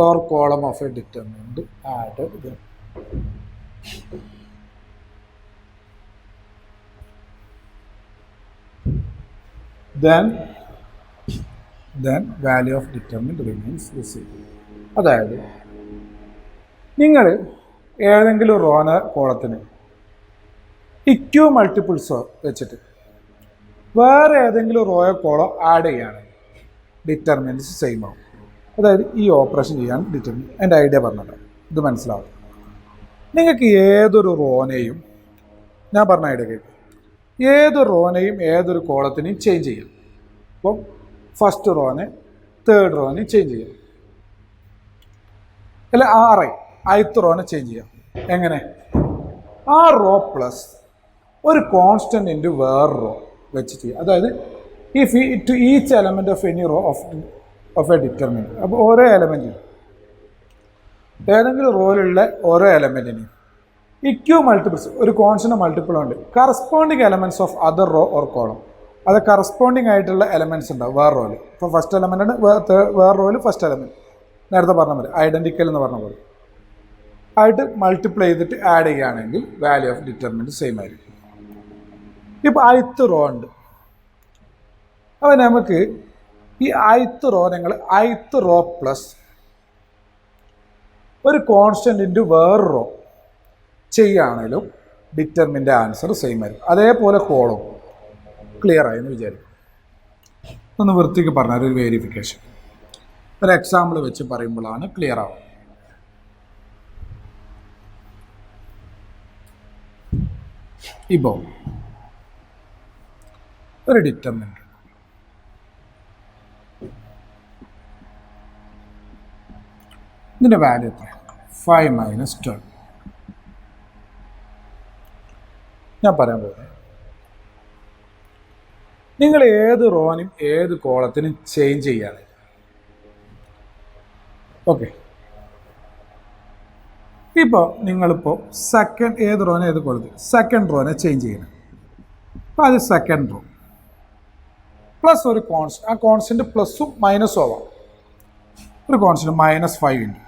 or column of a determinant added then value of determinant remains the same. അതായത് നിങ്ങൾ ഏതെങ്കിലും കോളത്തിന് ഇക്വിമൾട്ടിപ്പിൾസ് വെച്ചിട്ട് വേറെ ഏതെങ്കിലും റോയോ കോളോ ആഡ് ചെയ്യുകയാണെങ്കിൽ ഡിറ്റർമിനൻറ്റ്സ് സെയിം ആവും. അതായത് ഈ ഓപ്പറേഷൻ ചെയ്യാൻ ഡിറ്റർമിൻ എൻ്റെ ഐഡിയ പറഞ്ഞത് ഇത് മനസ്സിലാവും. നിങ്ങൾക്ക് ഏതൊരു റോനെയും ഞാൻ പറഞ്ഞ ഐഡിയ കേൾക്കും, ഏതൊരു റോനെയും ഏതൊരു കോളത്തിനെയും ചേഞ്ച് ചെയ്യാം. അപ്പം ഫസ്റ്റ് റോനെ തേർഡ് റോനെ ചേഞ്ച് ചെയ്യാം, അല്ല ith റോനെ ചേഞ്ച് ചെയ്യാം. എങ്ങനെ? ആ റോ പ്ലസ് ഒരു കോൺസ്റ്റൻ്റ് ഇൻറ്റു വേറെ റോ വെച്ച് ചെയ്യാം. അതായത് if to each element of any row of a determinant. അപ്പോൾ ഓരോ എലമെൻറ്റിനും ഏതെങ്കിലും റോയിലുള്ള ഓരോ എലമെൻറ്റിനും ഇക്വിമൾട്ടിപ്പിൾസ് ഒരു കോൺസ്റ്റൻ്റ് മൾട്ടിപ്പിൾ ഉണ്ട്. Corresponding elements of other row or column, അത് കറസ്പോണ്ടിങ് ആയിട്ടുള്ള എലമെൻറ്റ്സ് ഉണ്ടാവും വേറെ റോയിൽ. ഇപ്പോൾ ഫസ്റ്റ് എലമെൻ്റ് ആണ്, വേറെ റോയിൽ ഫസ്റ്റ് എലമെൻറ്റ് നേരത്തെ പറഞ്ഞ പോലെ ഐഡൻറ്റിക്കൽ എന്ന് പറഞ്ഞ പോലെ ആയിട്ട് മൾട്ടിപ്ലൈ ചെയ്തിട്ട് ആഡ് ചെയ്യുകയാണെങ്കിൽ വാല്യൂ ഓഫ് ഡിറ്റർമിനന്റ് സെയിം ആയിരിക്കും. ഇപ്പോൾ ith റോ ഉണ്ട്. അപ്പോൾ നമുക്ക് ഈ ith റോ നിങ്ങൾ ith റോ പ്ലസ് ഒരു കോൺസ്റ്റൻ്റ് ഇൻറ്റു വേറെ റോ ചെയ്യുകയാണെങ്കിലും ഡിറ്റർമിൻ്റെ ആൻസർ സെയിം ആയിരിക്കും. അതേപോലെ കോളം ക്ലിയർ ആയെന്ന് വിചാരിക്കും. ഒന്ന് വൃത്തിക്ക് പറഞ്ഞാൽ ഒരു വേരിഫിക്കേഷൻ, ഒരു എക്സാമ്പിൾ വെച്ച് പറയുമ്പോഴാണ് ക്ലിയർ ആവുക. ഇപ്പോൾ ഒരു ഡിറ്റർമിനന്റ് ഇതിൻ്റെ വാല്യൂ എത്ര? 5 - 12. ഞാൻ പറയാൻ പോകുന്നത്, നിങ്ങൾ ഏത് റോനും ഏത് കോളത്തിനും ചേഞ്ച് ചെയ്യാണ്. ഓക്കെ, ഇപ്പോൾ നിങ്ങളിപ്പോൾ ഏത് റോനെ ഏത് കോളത്തിൽ സെക്കൻഡ് റോനെ ചേഞ്ച് ചെയ്യണം. അപ്പോൾ അത് സെക്കൻഡ് റോ പ്ലസ് ഒരു കോൺസ്റ്റന്റ്, ആ കോൺസ്റ്റന്റ് പ്ലസും മൈനസും ആവാം. ഒരു കോൺസ്റ്റന്റ് -5 ഉണ്ട്.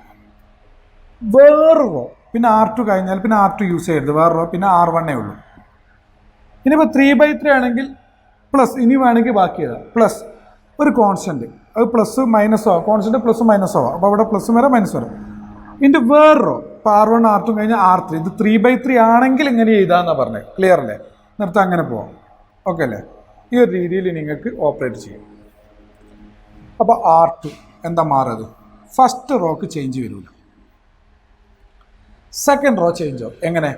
വേറെ റോ, പിന്നെ R2 കഴിഞ്ഞാൽ പിന്നെ R2 യൂസ് ചെയ്യരുത്, വേറെ റോ പിന്നെ R1 ഉള്ളൂ. ഇനിയിപ്പോൾ 3/3 ആണെങ്കിൽ പ്ലസ്, ഇനി വേണമെങ്കിൽ ബാക്കി ചെയ്താൽ പ്ലസ് ഒരു കോൺസ്റ്റന്റ്, അത് പ്ലസ് മൈനസ് ആവാം, കോൺസ്റ്റന്റ് പ്ലസും മൈനസ് ആവാം. അപ്പോൾ അവിടെ പ്ലസും വരാം മൈനസ് വരാം. ഇതിൻ്റെ വേറെ റോ, ഇപ്പോൾ R1 R2 കഴിഞ്ഞാൽ R3, ഇത് 3/3 ആണെങ്കിൽ ഇങ്ങനെ ചെയ്താന്നാണ് പറഞ്ഞത്. ക്ലിയർ അല്ലേ? നിർത്താൻ അങ്ങനെ പോവാം. ഓക്കെ അല്ലേ? ഈ ഒരു രീതിയിൽ നിങ്ങൾക്ക് ഓപ്പറേറ്റ് ചെയ്യും. അപ്പോൾ R2 എന്താ മാറത്? ഫസ്റ്റ് റോക്ക് ചേഞ്ച് വരില്ല, സെക്കൻഡ് റോ ചേഞ്ച് ആവും. എങ്ങനെ?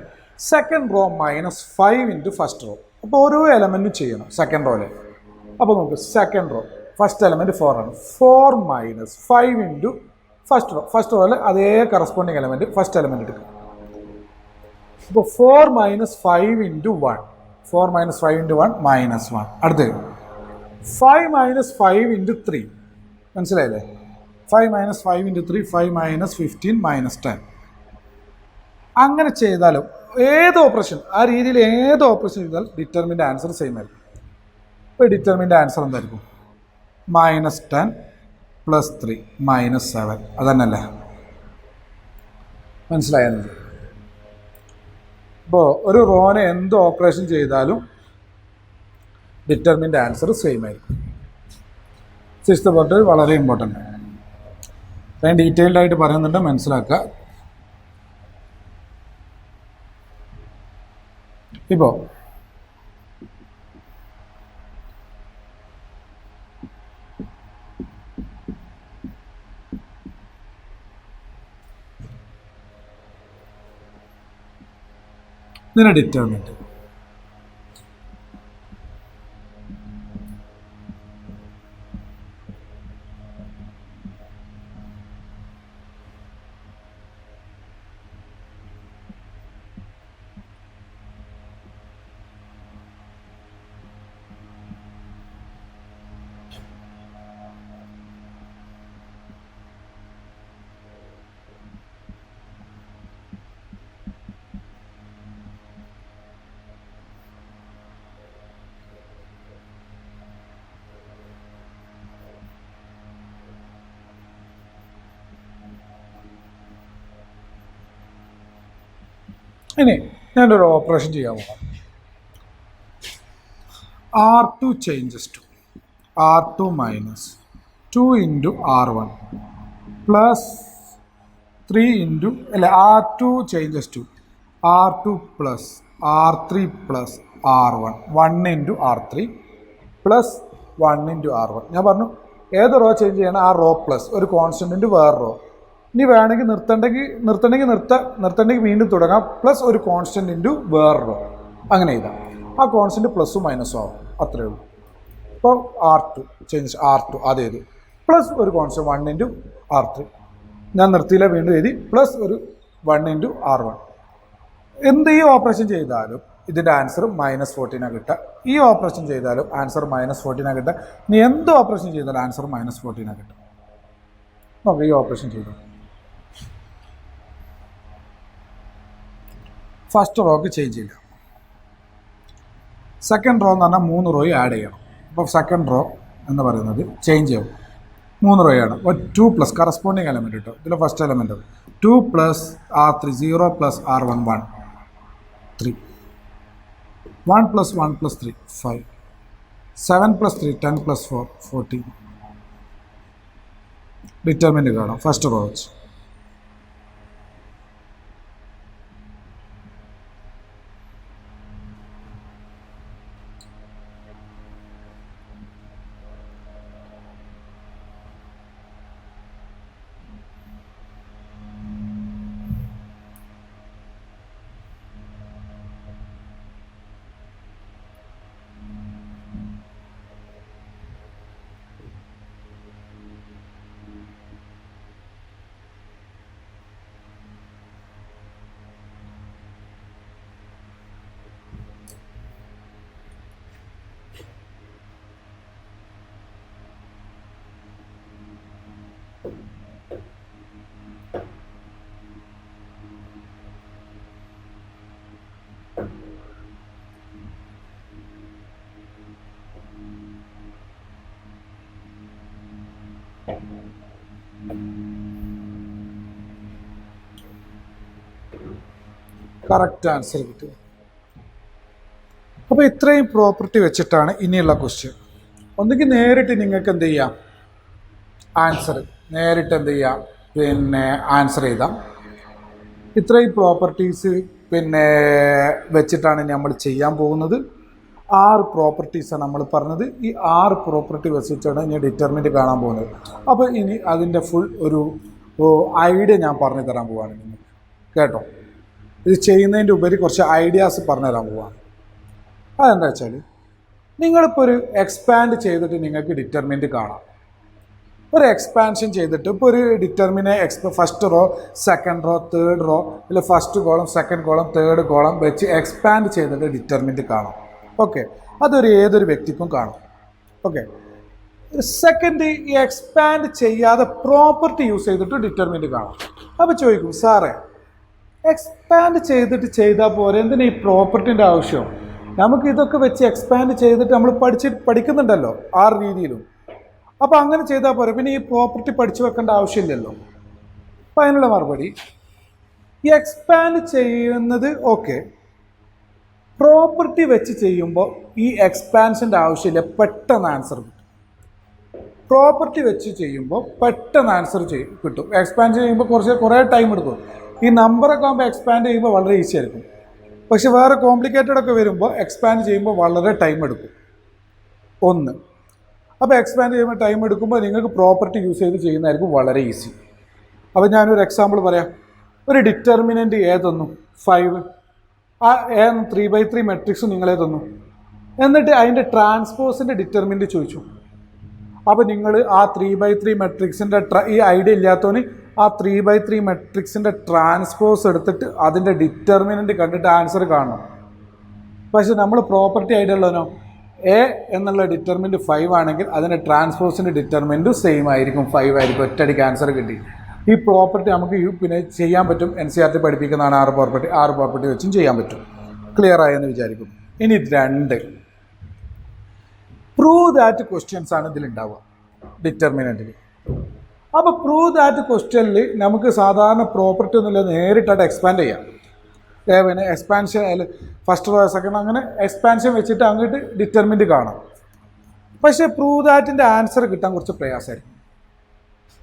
Second row -5 into first row. അപ്പോൾ ഓരോ എലമെൻറ്റും ചെയ്യണം സെക്കൻഡ് റോയിൽ. അപ്പോൾ നമുക്ക് സെക്കൻഡ് റോ ഫസ്റ്റ് എലമെൻറ്റ് 4 ആണ്. 4 - 5 ഇൻറ്റു ഫസ്റ്റ് റോ. ഫസ്റ്റ് റോയിൽ അതേ കറസ്പോണ്ടിങ് എലമെൻറ്റ് ഫസ്റ്റ് എലമെൻറ്റ് എടുക്കുക. അപ്പോൾ 4 - 5 ഇൻറ്റു 1. 4 - 5 ഇൻറ്റു 1 -1. അടുത്ത് 5 - 5 ഇൻറ്റു 3. മനസ്സിലായില്ലേ? 5 - 5 ഇൻറ്റു 3 5 - 15 - 10. അങ്ങനെ ചെയ്താലും ഏത് ഓപ്പറേഷൻ, ആ രീതിയിൽ ഏത് ഓപ്പറേഷൻ ചെയ്താൽ ഡിറ്റർമിൻ്റെ ആൻസർ സെയിം ആയിരിക്കും. ഇപ്പോൾ ഡിറ്റർമിൻ്റെ ആൻസർ എന്തായിരിക്കും? -10 + 3 -7. അതന്നല്ലേ? മനസ്സിലായത്? ഇപ്പോൾ ഒരു റോനെ എന്ത് ഓപ്പറേഷൻ ചെയ്താലും ഡിറ്റർമിൻ്റെ ആൻസർ സെയിം ആയിരിക്കും. 6th പാർട്ട് വളരെ ഇമ്പോർട്ടൻ്റ് ആണ്. ഞാൻ ഡീറ്റെയിൽഡ് ആയിട്ട് പറയുന്നുണ്ട്, മനസ്സിലാക്കുക. ഇപ്പോൾ ഇതിനെ ഡിറ്റർമിനന്റ് ഇനി ഞാനൊരു ഓപ്പറേഷൻ ചെയ്യാൻ പോകാം. R2 changes to R2 - 2 into R1 plus 3 into R2 changes to R2 plus R3 plus R1 1 into R3 plus 1 into R1. ഞാൻ പറഞ്ഞു ഏത് റോ ചേഞ്ച് ചെയ്യണം, ആ റോ പ്ലസ് ഒരു കോൺസ്റ്റൻറ്റിൻ്റെ വേറെ റോ. ഇനി വേണമെങ്കിൽ നിർത്തണ്ടെങ്കിൽ വീണ്ടും തുടങ്ങാം, പ്ലസ് ഒരു കോൺസ്റ്റൻറ്റ് ഇൻറ്റു വേറെ റോ. അങ്ങനെ ചെയ്താൽ ആ കോൺസ്റ്റൻറ്റ് പ്ലസും മൈനസും ആവും. അത്രയേ ഉള്ളൂ. ഇപ്പോൾ R2 ചേഞ്ച് R2 അതേത് പ്ലസ് ഒരു കോൺസ്റ്റൻറ്റ് 1 ഇൻറ്റു R3. ഞാൻ നിർത്തിയില്ല, വീണ്ടും എഴുതി പ്ലസ് ഒരു 1 ഇൻറ്റു R1. എന്ത് ഈ ഓപ്പറേഷൻ ചെയ്താലും ഇതിൻ്റെ ആൻസർ -14 കിട്ടുക. ഈ ഓപ്പറേഷൻ ചെയ്താലും ആൻസർ -14 കിട്ടുക. ഇനി എന്ത് ഓപ്പറേഷൻ ചെയ്താലും ആൻസർ -14 കിട്ടും. നമുക്ക് ഈ ഓപ്പറേഷൻ ചെയ്തു. ഫസ്റ്റ് റോക്ക് ചേഞ്ച് ചെയ്യില്ല. സെക്കൻഡ് റോ എന്ന് പറഞ്ഞാൽ 3 റോയും ആഡ് ചെയ്യണം. അപ്പോൾ സെക്കൻഡ് റോ എന്ന് പറയുന്നത് ചേഞ്ച് ചെയ്യും. 3 റോയാണ്. അപ്പോൾ 2 പ്ലസ് കറസ്പോണ്ടിങ് എലമെൻറ്റ് കിട്ടും. ഇതിൽ first element 2 plus R3 0 plus R1 1 3 1 plus 1 plus 3 5 7 plus 3 10 plus 4 14. Determinant കാണാം ഫസ്റ്റ് റോ വെച്ച്. കറക്റ്റ് ആൻസർ കിട്ടും. അപ്പോൾ ഇത്രയും പ്രോപ്പർട്ടി വെച്ചിട്ടാണ് ഇനിയുള്ള ക്വസ്റ്റ്യൻ. ഒന്നുകിൽ നേരിട്ട് നിങ്ങൾക്ക് എന്ത് ചെയ്യാം, നേരിട്ട് എന്ത് ചെയ്യാം, ആൻസർ ചെയ്താം. ഇത്രയും പ്രോപ്പർട്ടീസ് വെച്ചിട്ടാണ് നമ്മൾ ചെയ്യാൻ പോകുന്നത്. 6 പ്രോപ്പർട്ടീസാണ് നമ്മൾ പറഞ്ഞത്. ഈ 6 പ്രോപ്പർട്ടി വെച്ചിട്ടാണ് ഇനി ഡിറ്റർമിനൻ്റ് കാണാൻ പോകുന്നത്. അപ്പോൾ ഇനി അതിൻ്റെ ഫുൾ ഒരു ഐഡിയ ഞാൻ പറഞ്ഞു തരാൻ പോവാണ് നിങ്ങൾക്ക്. കേട്ടോ, ഇത് ചെയ്യുന്നതിൻ്റെ ഉപരി കുറച്ച് ഐഡിയാസ് പറഞ്ഞു തരാൻ പോവാണ്. അതെന്താ വെച്ചാൽ, നിങ്ങളിപ്പോൾ ഒരു എക്സ്പാൻഡ് ചെയ്തിട്ട് നിങ്ങൾക്ക് ഡിറ്റർമിനൻ്റ് കാണാം. ഒരു എക്സ്പാൻഷൻ ചെയ്തിട്ട് ഇപ്പോൾ ഒരു ഡിറ്റർമിനെ first row, second row, third row, അല്ലെ first column, second column, third column വെച്ച് എക്സ്പാൻഡ് ചെയ്തിട്ട് ഡിറ്റർമിനൻ്റ് കാണാം. ഓക്കെ, അതൊരു ഏതൊരു വ്യക്തിക്കും കാണും. ഓക്കെ, സെക്കൻഡ് ഈ എക്സ്പാൻഡ് ചെയ്യാതെ പ്രോപ്പർട്ടി യൂസ് ചെയ്തിട്ട് ഡിറ്റർമിനൻ്റ് കാണാം. അപ്പോൾ ചോദിക്കും, സാറേ എക്സ്പാൻഡ് ചെയ്തിട്ട് ചെയ്താൽ പോരെ, എന്തിനാ ഈ പ്രോപ്പർട്ടിൻ്റെ ആവശ്യം? നമുക്ക് ഇതൊക്കെ വെച്ച് എക്സ്പാൻഡ് ചെയ്തിട്ട് നമ്മൾ പഠിക്കുന്നുണ്ടല്ലോ 6 രീതിയിലും. അപ്പോൾ അങ്ങനെ ചെയ്താൽ പോരെ, പിന്നെ ഈ പ്രോപ്പർട്ടി പഠിച്ചു വെക്കേണ്ട ആവശ്യമില്ലല്ലോ. അപ്പോൾ അതിനുള്ള മറുപടി, ഈ എക്സ്പാൻഡ് ചെയ്യുന്നത് ഓക്കെ, പ്രോപ്പർട്ടി വെച്ച് ചെയ്യുമ്പോൾ ഈ എക്സ്പാൻഷൻ്റെ ആവശ്യമില്ല, പെട്ടെന്ന് ആൻസർ കിട്ടും. പ്രോപ്പർട്ടി വെച്ച് ചെയ്യുമ്പോൾ പെട്ടെന്ന് ആൻസർ കിട്ടും. എക്സ്പാൻഡ് ചെയ്യുമ്പോൾ കുറേ ടൈം എടുക്കും. ഈ നമ്പറൊക്കെ ആകുമ്പോൾ എക്സ്പാൻഡ് ചെയ്യുമ്പോൾ വളരെ ഈസി ആയിരിക്കും. പക്ഷെ വേറെ കോംപ്ലിക്കേറ്റഡ് ഒക്കെ വരുമ്പോൾ എക്സ്പാൻഡ് ചെയ്യുമ്പോൾ വളരെ ടൈം എടുക്കും. ഒന്ന്, അപ്പോൾ എക്സ്പാൻഡ് ചെയ്യുമ്പോൾ ടൈം എടുക്കുമ്പോൾ നിങ്ങൾക്ക് പ്രോപ്പർട്ടി യൂസ് ചെയ്ത് ചെയ്യുന്നതായിരിക്കും വളരെ ഈസി. അപ്പോൾ ഞാനൊരു എക്സാമ്പിൾ പറയാം. ഒരു ഡിറ്റർമിനൻ്റ് തന്നു 5, ആ 3/3 മെട്രിക്സ് നിങ്ങളെ തന്നു. എന്നിട്ട് അതിൻ്റെ ട്രാൻസ്പോസിൻ്റെ ഡിറ്റർമിനൻ്റ് ചോദിച്ചു. അപ്പോൾ നിങ്ങൾ ആ 3/3 മെട്രിക്സിൻ്റെ ഈ ഐഡിയ ഇല്ലാത്തവന് ആ 3/3 മെട്രിക്സിൻ്റെ ട്രാൻസ്പോസ് എടുത്തിട്ട് അതിൻ്റെ ഡിറ്റർമിനൻ്റ് കണ്ടിട്ട് ആൻസർ കാണണം. പക്ഷെ നമ്മൾ പ്രോപ്പർട്ടി ഐഡിയ ഉള്ളവനോ, എ എന്നുള്ള ഡിറ്റർമിനൻ്റ് 5 ആണെങ്കിൽ അതിൻ്റെ ട്രാൻസ്പോസിൻ്റെ ഡിറ്റർമിനൻ്റ് സെയിം ആയിരിക്കും, 5 ആയിരിക്കും. ഒറ്റയടിക്ക് ആൻസർ കിട്ടി. ഈ പ്രോപ്പർട്ടി നമുക്ക് ചെയ്യാൻ പറ്റും. NCERT പഠിപ്പിക്കുന്നതാണ് 6 പ്രോപ്പർട്ടി വെച്ചും ചെയ്യാൻ പറ്റും. ക്ലിയർ ആയെന്ന് വിചാരിക്കും. ഇനി 2, പ്രൂവ് ദാറ്റ് ക്വസ്റ്റ്യൻസ് ആണ് ഇതിലുണ്ടാവുക ഡിറ്റർമിനൻ്റിൽ. അപ്പോൾ പ്രൂവ് ദാറ്റ് ക്വസ്റ്റ്യനിൽ നമുക്ക് സാധാരണ പ്രോപ്പർട്ടി ഒന്നുമില്ല, നേരിട്ടായിട്ട് എക്സ്പാൻഡ് ചെയ്യാം. എക്സ്പാൻഷൻ ഫസ്റ്റ് റോ, സെക്കൻഡ്, അങ്ങനെ എക്സ്പാൻഷൻ വെച്ചിട്ട് അങ്ങോട്ട് ഡിറ്റർമിനൻ്റ് കാണാം. പക്ഷേ പ്രൂവ് ദാറ്റിൻ്റെ ആൻസർ കിട്ടാൻ കുറച്ച് പ്രയാസമായിരിക്കും.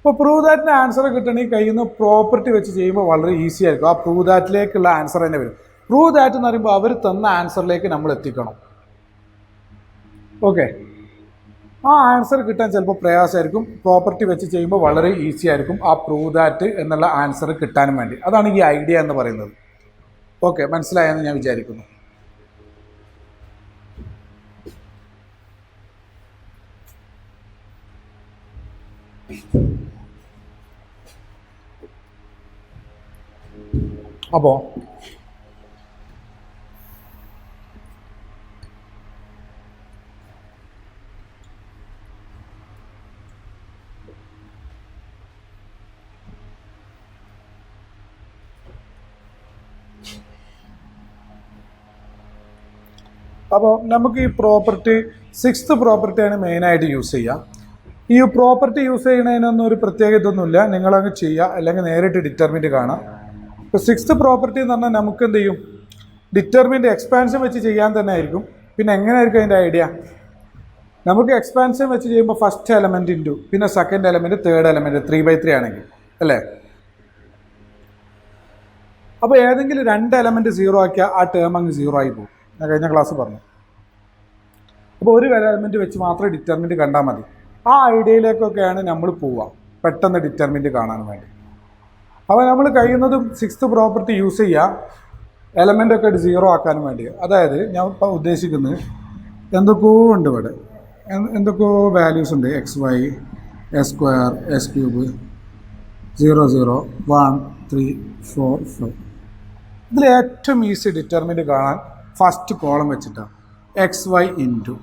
അപ്പോൾ പ്രൂവ് ദാറ്റിൻ്റെ ആൻസർ കിട്ടണമെങ്കിൽ കഴിയുന്ന പ്രോപ്പർട്ടി വെച്ച് ചെയ്യുമ്പോൾ വളരെ ഈസി ആയിരിക്കും. ആ പ്രൂവ് ദാറ്റിലേക്കുള്ള ആൻസർ തന്നെ വരും. പ്രൂവ് ദാറ്റ് എന്ന് പറയുമ്പോൾ അവർ തന്ന ആൻസറിലേക്ക് നമ്മൾ എത്തിക്കണം. ഓക്കെ, ആ ആൻസർ കിട്ടാൻ ചിലപ്പോൾ പ്രയാസമായിരിക്കും. പ്രോപ്പർട്ടി വെച്ച് ചെയ്യുമ്പോൾ വളരെ ഈസി ആയിരിക്കും ആ പ്രൂവ് ദാറ്റ് എന്നുള്ള ആൻസർ കിട്ടാനും വേണ്ടി. അതാണ് ഈ ഐഡിയ എന്ന് പറയുന്നത്. ഓക്കെ, മനസ്സിലായെന്ന് ഞാൻ വിചാരിക്കുന്നു. അപ്പോൾ നമുക്ക് ഈ പ്രോപ്പർട്ടി 6th പ്രോപ്പർട്ടിയാണ് മെയിനായിട്ട് യൂസ് ചെയ്യുക. ഈ പ്രോപ്പർട്ടി യൂസ് ചെയ്യുന്നതിനൊന്നും ഒരു പ്രത്യേകത ഒന്നുമില്ല. നിങ്ങളങ്ങ് ചെയ്യുക, അല്ലെങ്കിൽ നേരിട്ട് ഡിറ്റർമിനൻ്റ് കാണാം. ഇപ്പോൾ 6th പ്രോപ്പർട്ടി എന്ന് പറഞ്ഞാൽ നമുക്ക് എന്ത് ചെയ്യും, ഡിറ്റർമിനൻ്റ് എക്സ്പാൻഷൻ വെച്ച് ചെയ്യാൻ തന്നെ ആയിരിക്കും. പിന്നെ എങ്ങനെയായിരിക്കും അതിൻ്റെ ഐഡിയ? നമുക്ക് എക്സ്പാൻഷൻ വെച്ച് ചെയ്യുമ്പോൾ ഫസ്റ്റ് എലമെൻറ്റ് ഇൻറ്റു പിന്നെ സെക്കൻഡ് എലമെൻറ്റ്, തേർഡ് എലമെൻറ്റ്, 3/3 ആണെങ്കിൽ അല്ലേ. അപ്പോൾ ഏതെങ്കിലും 2 എലമെൻറ്റ് 0 ആക്കിയാൽ ആ ടേം അങ്ങ് 0 ആയി പോകും. ഞാൻ കഴിഞ്ഞ ക്ലാസ് പറഞ്ഞു. അപ്പോൾ ഒരു എലമെൻറ്റ് വെച്ച് മാത്രമേ ഡിറ്റർമിനൻ്റ് കണ്ടാൽ മതി. ആ ഐഡിയയിലേക്കൊക്കെയാണ് നമ്മൾ പോവുക, പെട്ടെന്ന് ഡിറ്റർമിനൻ്റ് കാണാൻ വേണ്ടി. അപ്പോൾ നമ്മൾ കഴിയുന്നതും 6th പ്രോപ്പർട്ടി യൂസ് ചെയ്യുക, എലമെൻ്റൊക്കെ 0 ആക്കാനും വേണ്ടി. അതായത് ഞാൻ ഇപ്പോൾ ഉദ്ദേശിക്കുന്നത് എന്തൊക്കെയോ ഉണ്ട് ഇവിടെ, എന്തൊക്കെയോ വാല്യൂസ് ഉണ്ട്. XY, S², S³ 0 0 1 3 4 5. ഇതിൽ ഏറ്റവും ഈസി ഡിറ്റർമിനൻ്റ് കാണാൻ ഫസ്റ്റ് കോളം വെച്ചിട്ടാണ് XY ഇൻറ്റു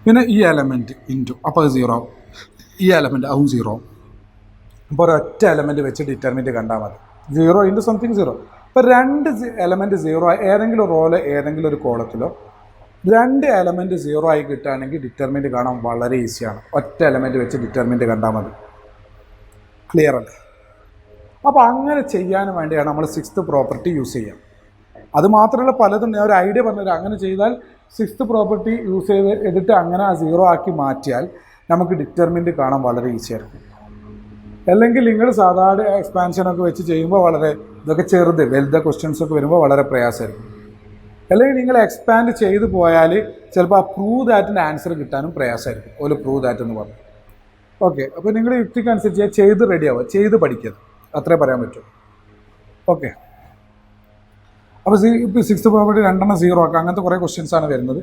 പിന്നെ ഈ എലമെൻറ്റ് ഇൻറ്റു, അപ്പോൾ അത് 0 ആവും. ഈ എലമെൻറ്റ് അതും 0 ആവും. അപ്പോൾ ഒരൊറ്റ എലമെൻറ്റ് വെച്ച് ഡിറ്റർമിനൻ്റ് കണ്ടാൽ മതി. 0 ഇൻറ്റു സംതിങ് 0. ഇപ്പോൾ 2 എലമെൻറ്റ് 0 ആയി ഏതെങ്കിലും റോയിലോ ഏതെങ്കിലും ഒരു കോളത്തിലോ 2 എലമെൻറ്റ് 0 ആയി കിട്ടുകയാണെങ്കിൽ ഡിറ്റർമിനൻ്റ് കാണാൻ വളരെ ഈസിയാണ്. ഒറ്റ എലമെൻറ്റ് വെച്ച് ഡിറ്റർമിനൻ്റ് കണ്ടാൽ മതി. ക്ലിയർ അല്ലേ? അപ്പോൾ അങ്ങനെ ചെയ്യാൻ വേണ്ടിയാണ് നമ്മൾ സിക്സ്ത് പ്രോപ്പർട്ടി യൂസ് ചെയ്യുക. അത് മാത്രമല്ല പലതും ഞാൻ ഒരു ഐഡിയ പറഞ്ഞുതരാം. അങ്ങനെ ചെയ്താൽ സിക്സ്ത് പ്രോപ്പർട്ടി യൂസ് ചെയ്തിട്ട് അങ്ങനെ ആ 0 ആക്കി മാറ്റിയാൽ നമുക്ക് ഡിറ്റർമിനൻ്റ് കാണാൻ വളരെ ഈസി ആയിരിക്കും. അല്ലെങ്കിൽ നിങ്ങൾ സാധാരണ എക്സ്പാൻഷനൊക്കെ വെച്ച് ചെയ്യുമ്പോൾ വളരെ ഇതൊക്കെ ചെറുത് വലുത ക്വസ്റ്റ്യൻസൊക്കെ വരുമ്പോൾ വളരെ പ്രയാസമായിരിക്കും. അല്ലെങ്കിൽ നിങ്ങൾ എക്സ്പാൻഡ് ചെയ്ത് പോയാൽ ചിലപ്പോൾ ആ പ്രൂവ് ദാറ്റിൻ്റെ ആൻസർ കിട്ടാനും പ്രയാസമായിരിക്കും. ഒരു പ്രൂവ് ദാറ്റ് എന്ന് പറഞ്ഞു. ഓക്കെ, അപ്പോൾ നിങ്ങളുടെ യുക്തിക്കനുസരിച്ച് ചെയ്ത് റെഡിയാവുക, ചെയ്ത് പഠിക്കുക, അത്രേ പറയാൻ പറ്റും. ഓക്കെ, അപ്പോൾ ഇപ്പോൾ സിക്സ്ത് പ്രോപ്പർട്ടി 2 0 ആക്കുക, അങ്ങനത്തെ കുറേ ക്വസ്റ്റ്യൻസാണ് വരുന്നത്.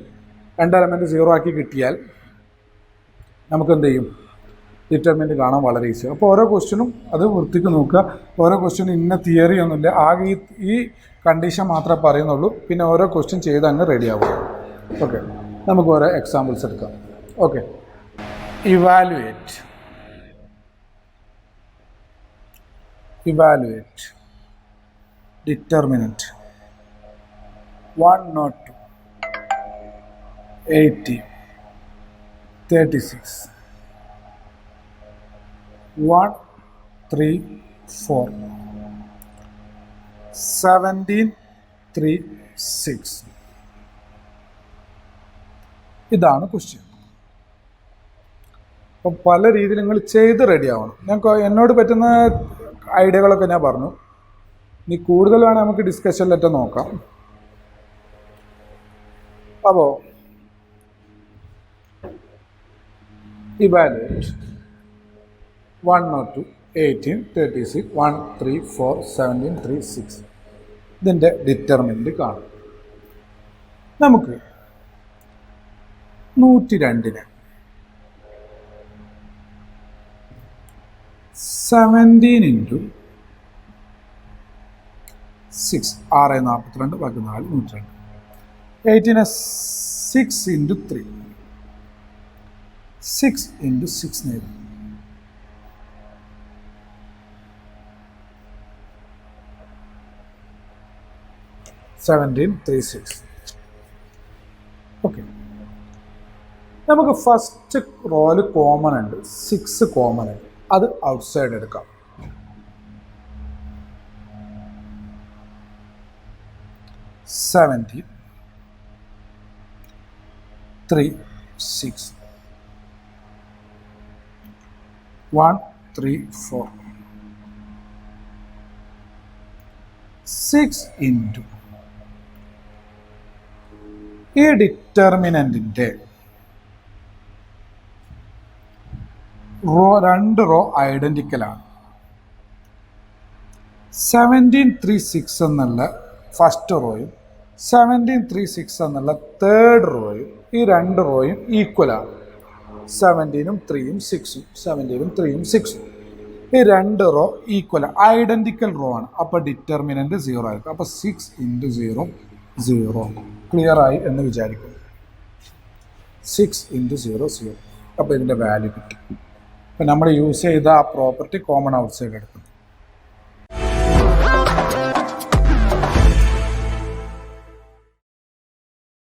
2 എലമെൻറ്റ് 0 ആക്കി കിട്ടിയാൽ നമുക്ക് എന്ത് ചെയ്യും, ഡിറ്റർമിനൻ്റ് കാണാൻ വളരെ ഈസി. അപ്പോൾ ഓരോ ക്വസ്റ്റ്യനും അത് വൃത്തിക്ക് നോക്കുക. ഓരോ ക്വസ്റ്റ്യനും ഇന്ന തിയറി ഒന്നുമില്ല, ആകെ ഈ കണ്ടീഷൻ മാത്രമേ പറയുന്നുള്ളൂ. പിന്നെ ഓരോ ക്വസ്റ്റ്യൻ ചെയ്ത് അങ്ങ് റെഡി ആവുക. ഓക്കെ, നമുക്ക് ഓരോ എക്സാമ്പിൾസ് എടുക്കാം. Okay, evaluate determinant 1 not 2 80 36 1 3 4 17 3 6. ഇതാണ് ക്വസ്റ്റ്യൻ. അപ്പം പല രീതിയിൽ നിങ്ങൾ ചെയ്ത് റെഡി ആവണം. എന്നോട് പറ്റുന്ന ഐഡിയകളൊക്കെ ഞാൻ പറഞ്ഞു. ഇനി കൂടുതൽ വേണം നമുക്ക് ഡിസ്കഷനിലൊക്കെ നോക്കാം. അപ്പോൾ ഇവാലുവേറ്റ് 1 not 2 18 36 1 3 4 17 3 6. ഇതിൻ്റെ ഡിറ്റർമിനൻ്റ് കാണും. നമുക്ക് 102 17 into 6 6 42 ബാക്കി 4 102. 18 6 into 3 6 into 6 നേരം 17 3 6. ഓക്കെ, നമുക്ക് ഫസ്റ്റ് റോയിൽ കോമൺ ഉണ്ട്, 6 കോമൺ ഉണ്ട്. അത് ഔട്ട് സൈഡ് എടുക്കാം. 17 3 6 1 3 4 6 into ഈ ഡിറ്റർമിനൻറ്റിൻ്റെ രണ്ട് റോ ഐഡൻറ്റിക്കലാണ്. 17 3 6 എന്നുള്ള ഫസ്റ്റ് റോയും 17 3 6 എന്നുള്ള തേർഡ് റോയും ഈ രണ്ട് റോയും ഈക്വലാണ്. 17ഉം 3ഉം 6ഉം 17ഉം 3ഉം 6ഉം ഈ രണ്ട് റോ ഈക്വൽ ഐഡൻറ്റിക്കൽ റോ ആണ്. അപ്പോൾ ഡിറ്റർമിനൻ്റ് 0 ആയിരിക്കും. അപ്പോൾ 6 into 0 0. ക്ലിയർ ആയി എന്ന് വിചാരിക്കും. 6 into 0 0. അപ്പോൾ ഇതിൻ്റെ വാല്യൂ കിട്ടും. അപ്പോൾ നമ്മൾ യൂസ് ചെയ്ത ആ പ്രോപ്പർട്ടി കോമൺ ഔട്ട് സൈഡ് എടുക്കും.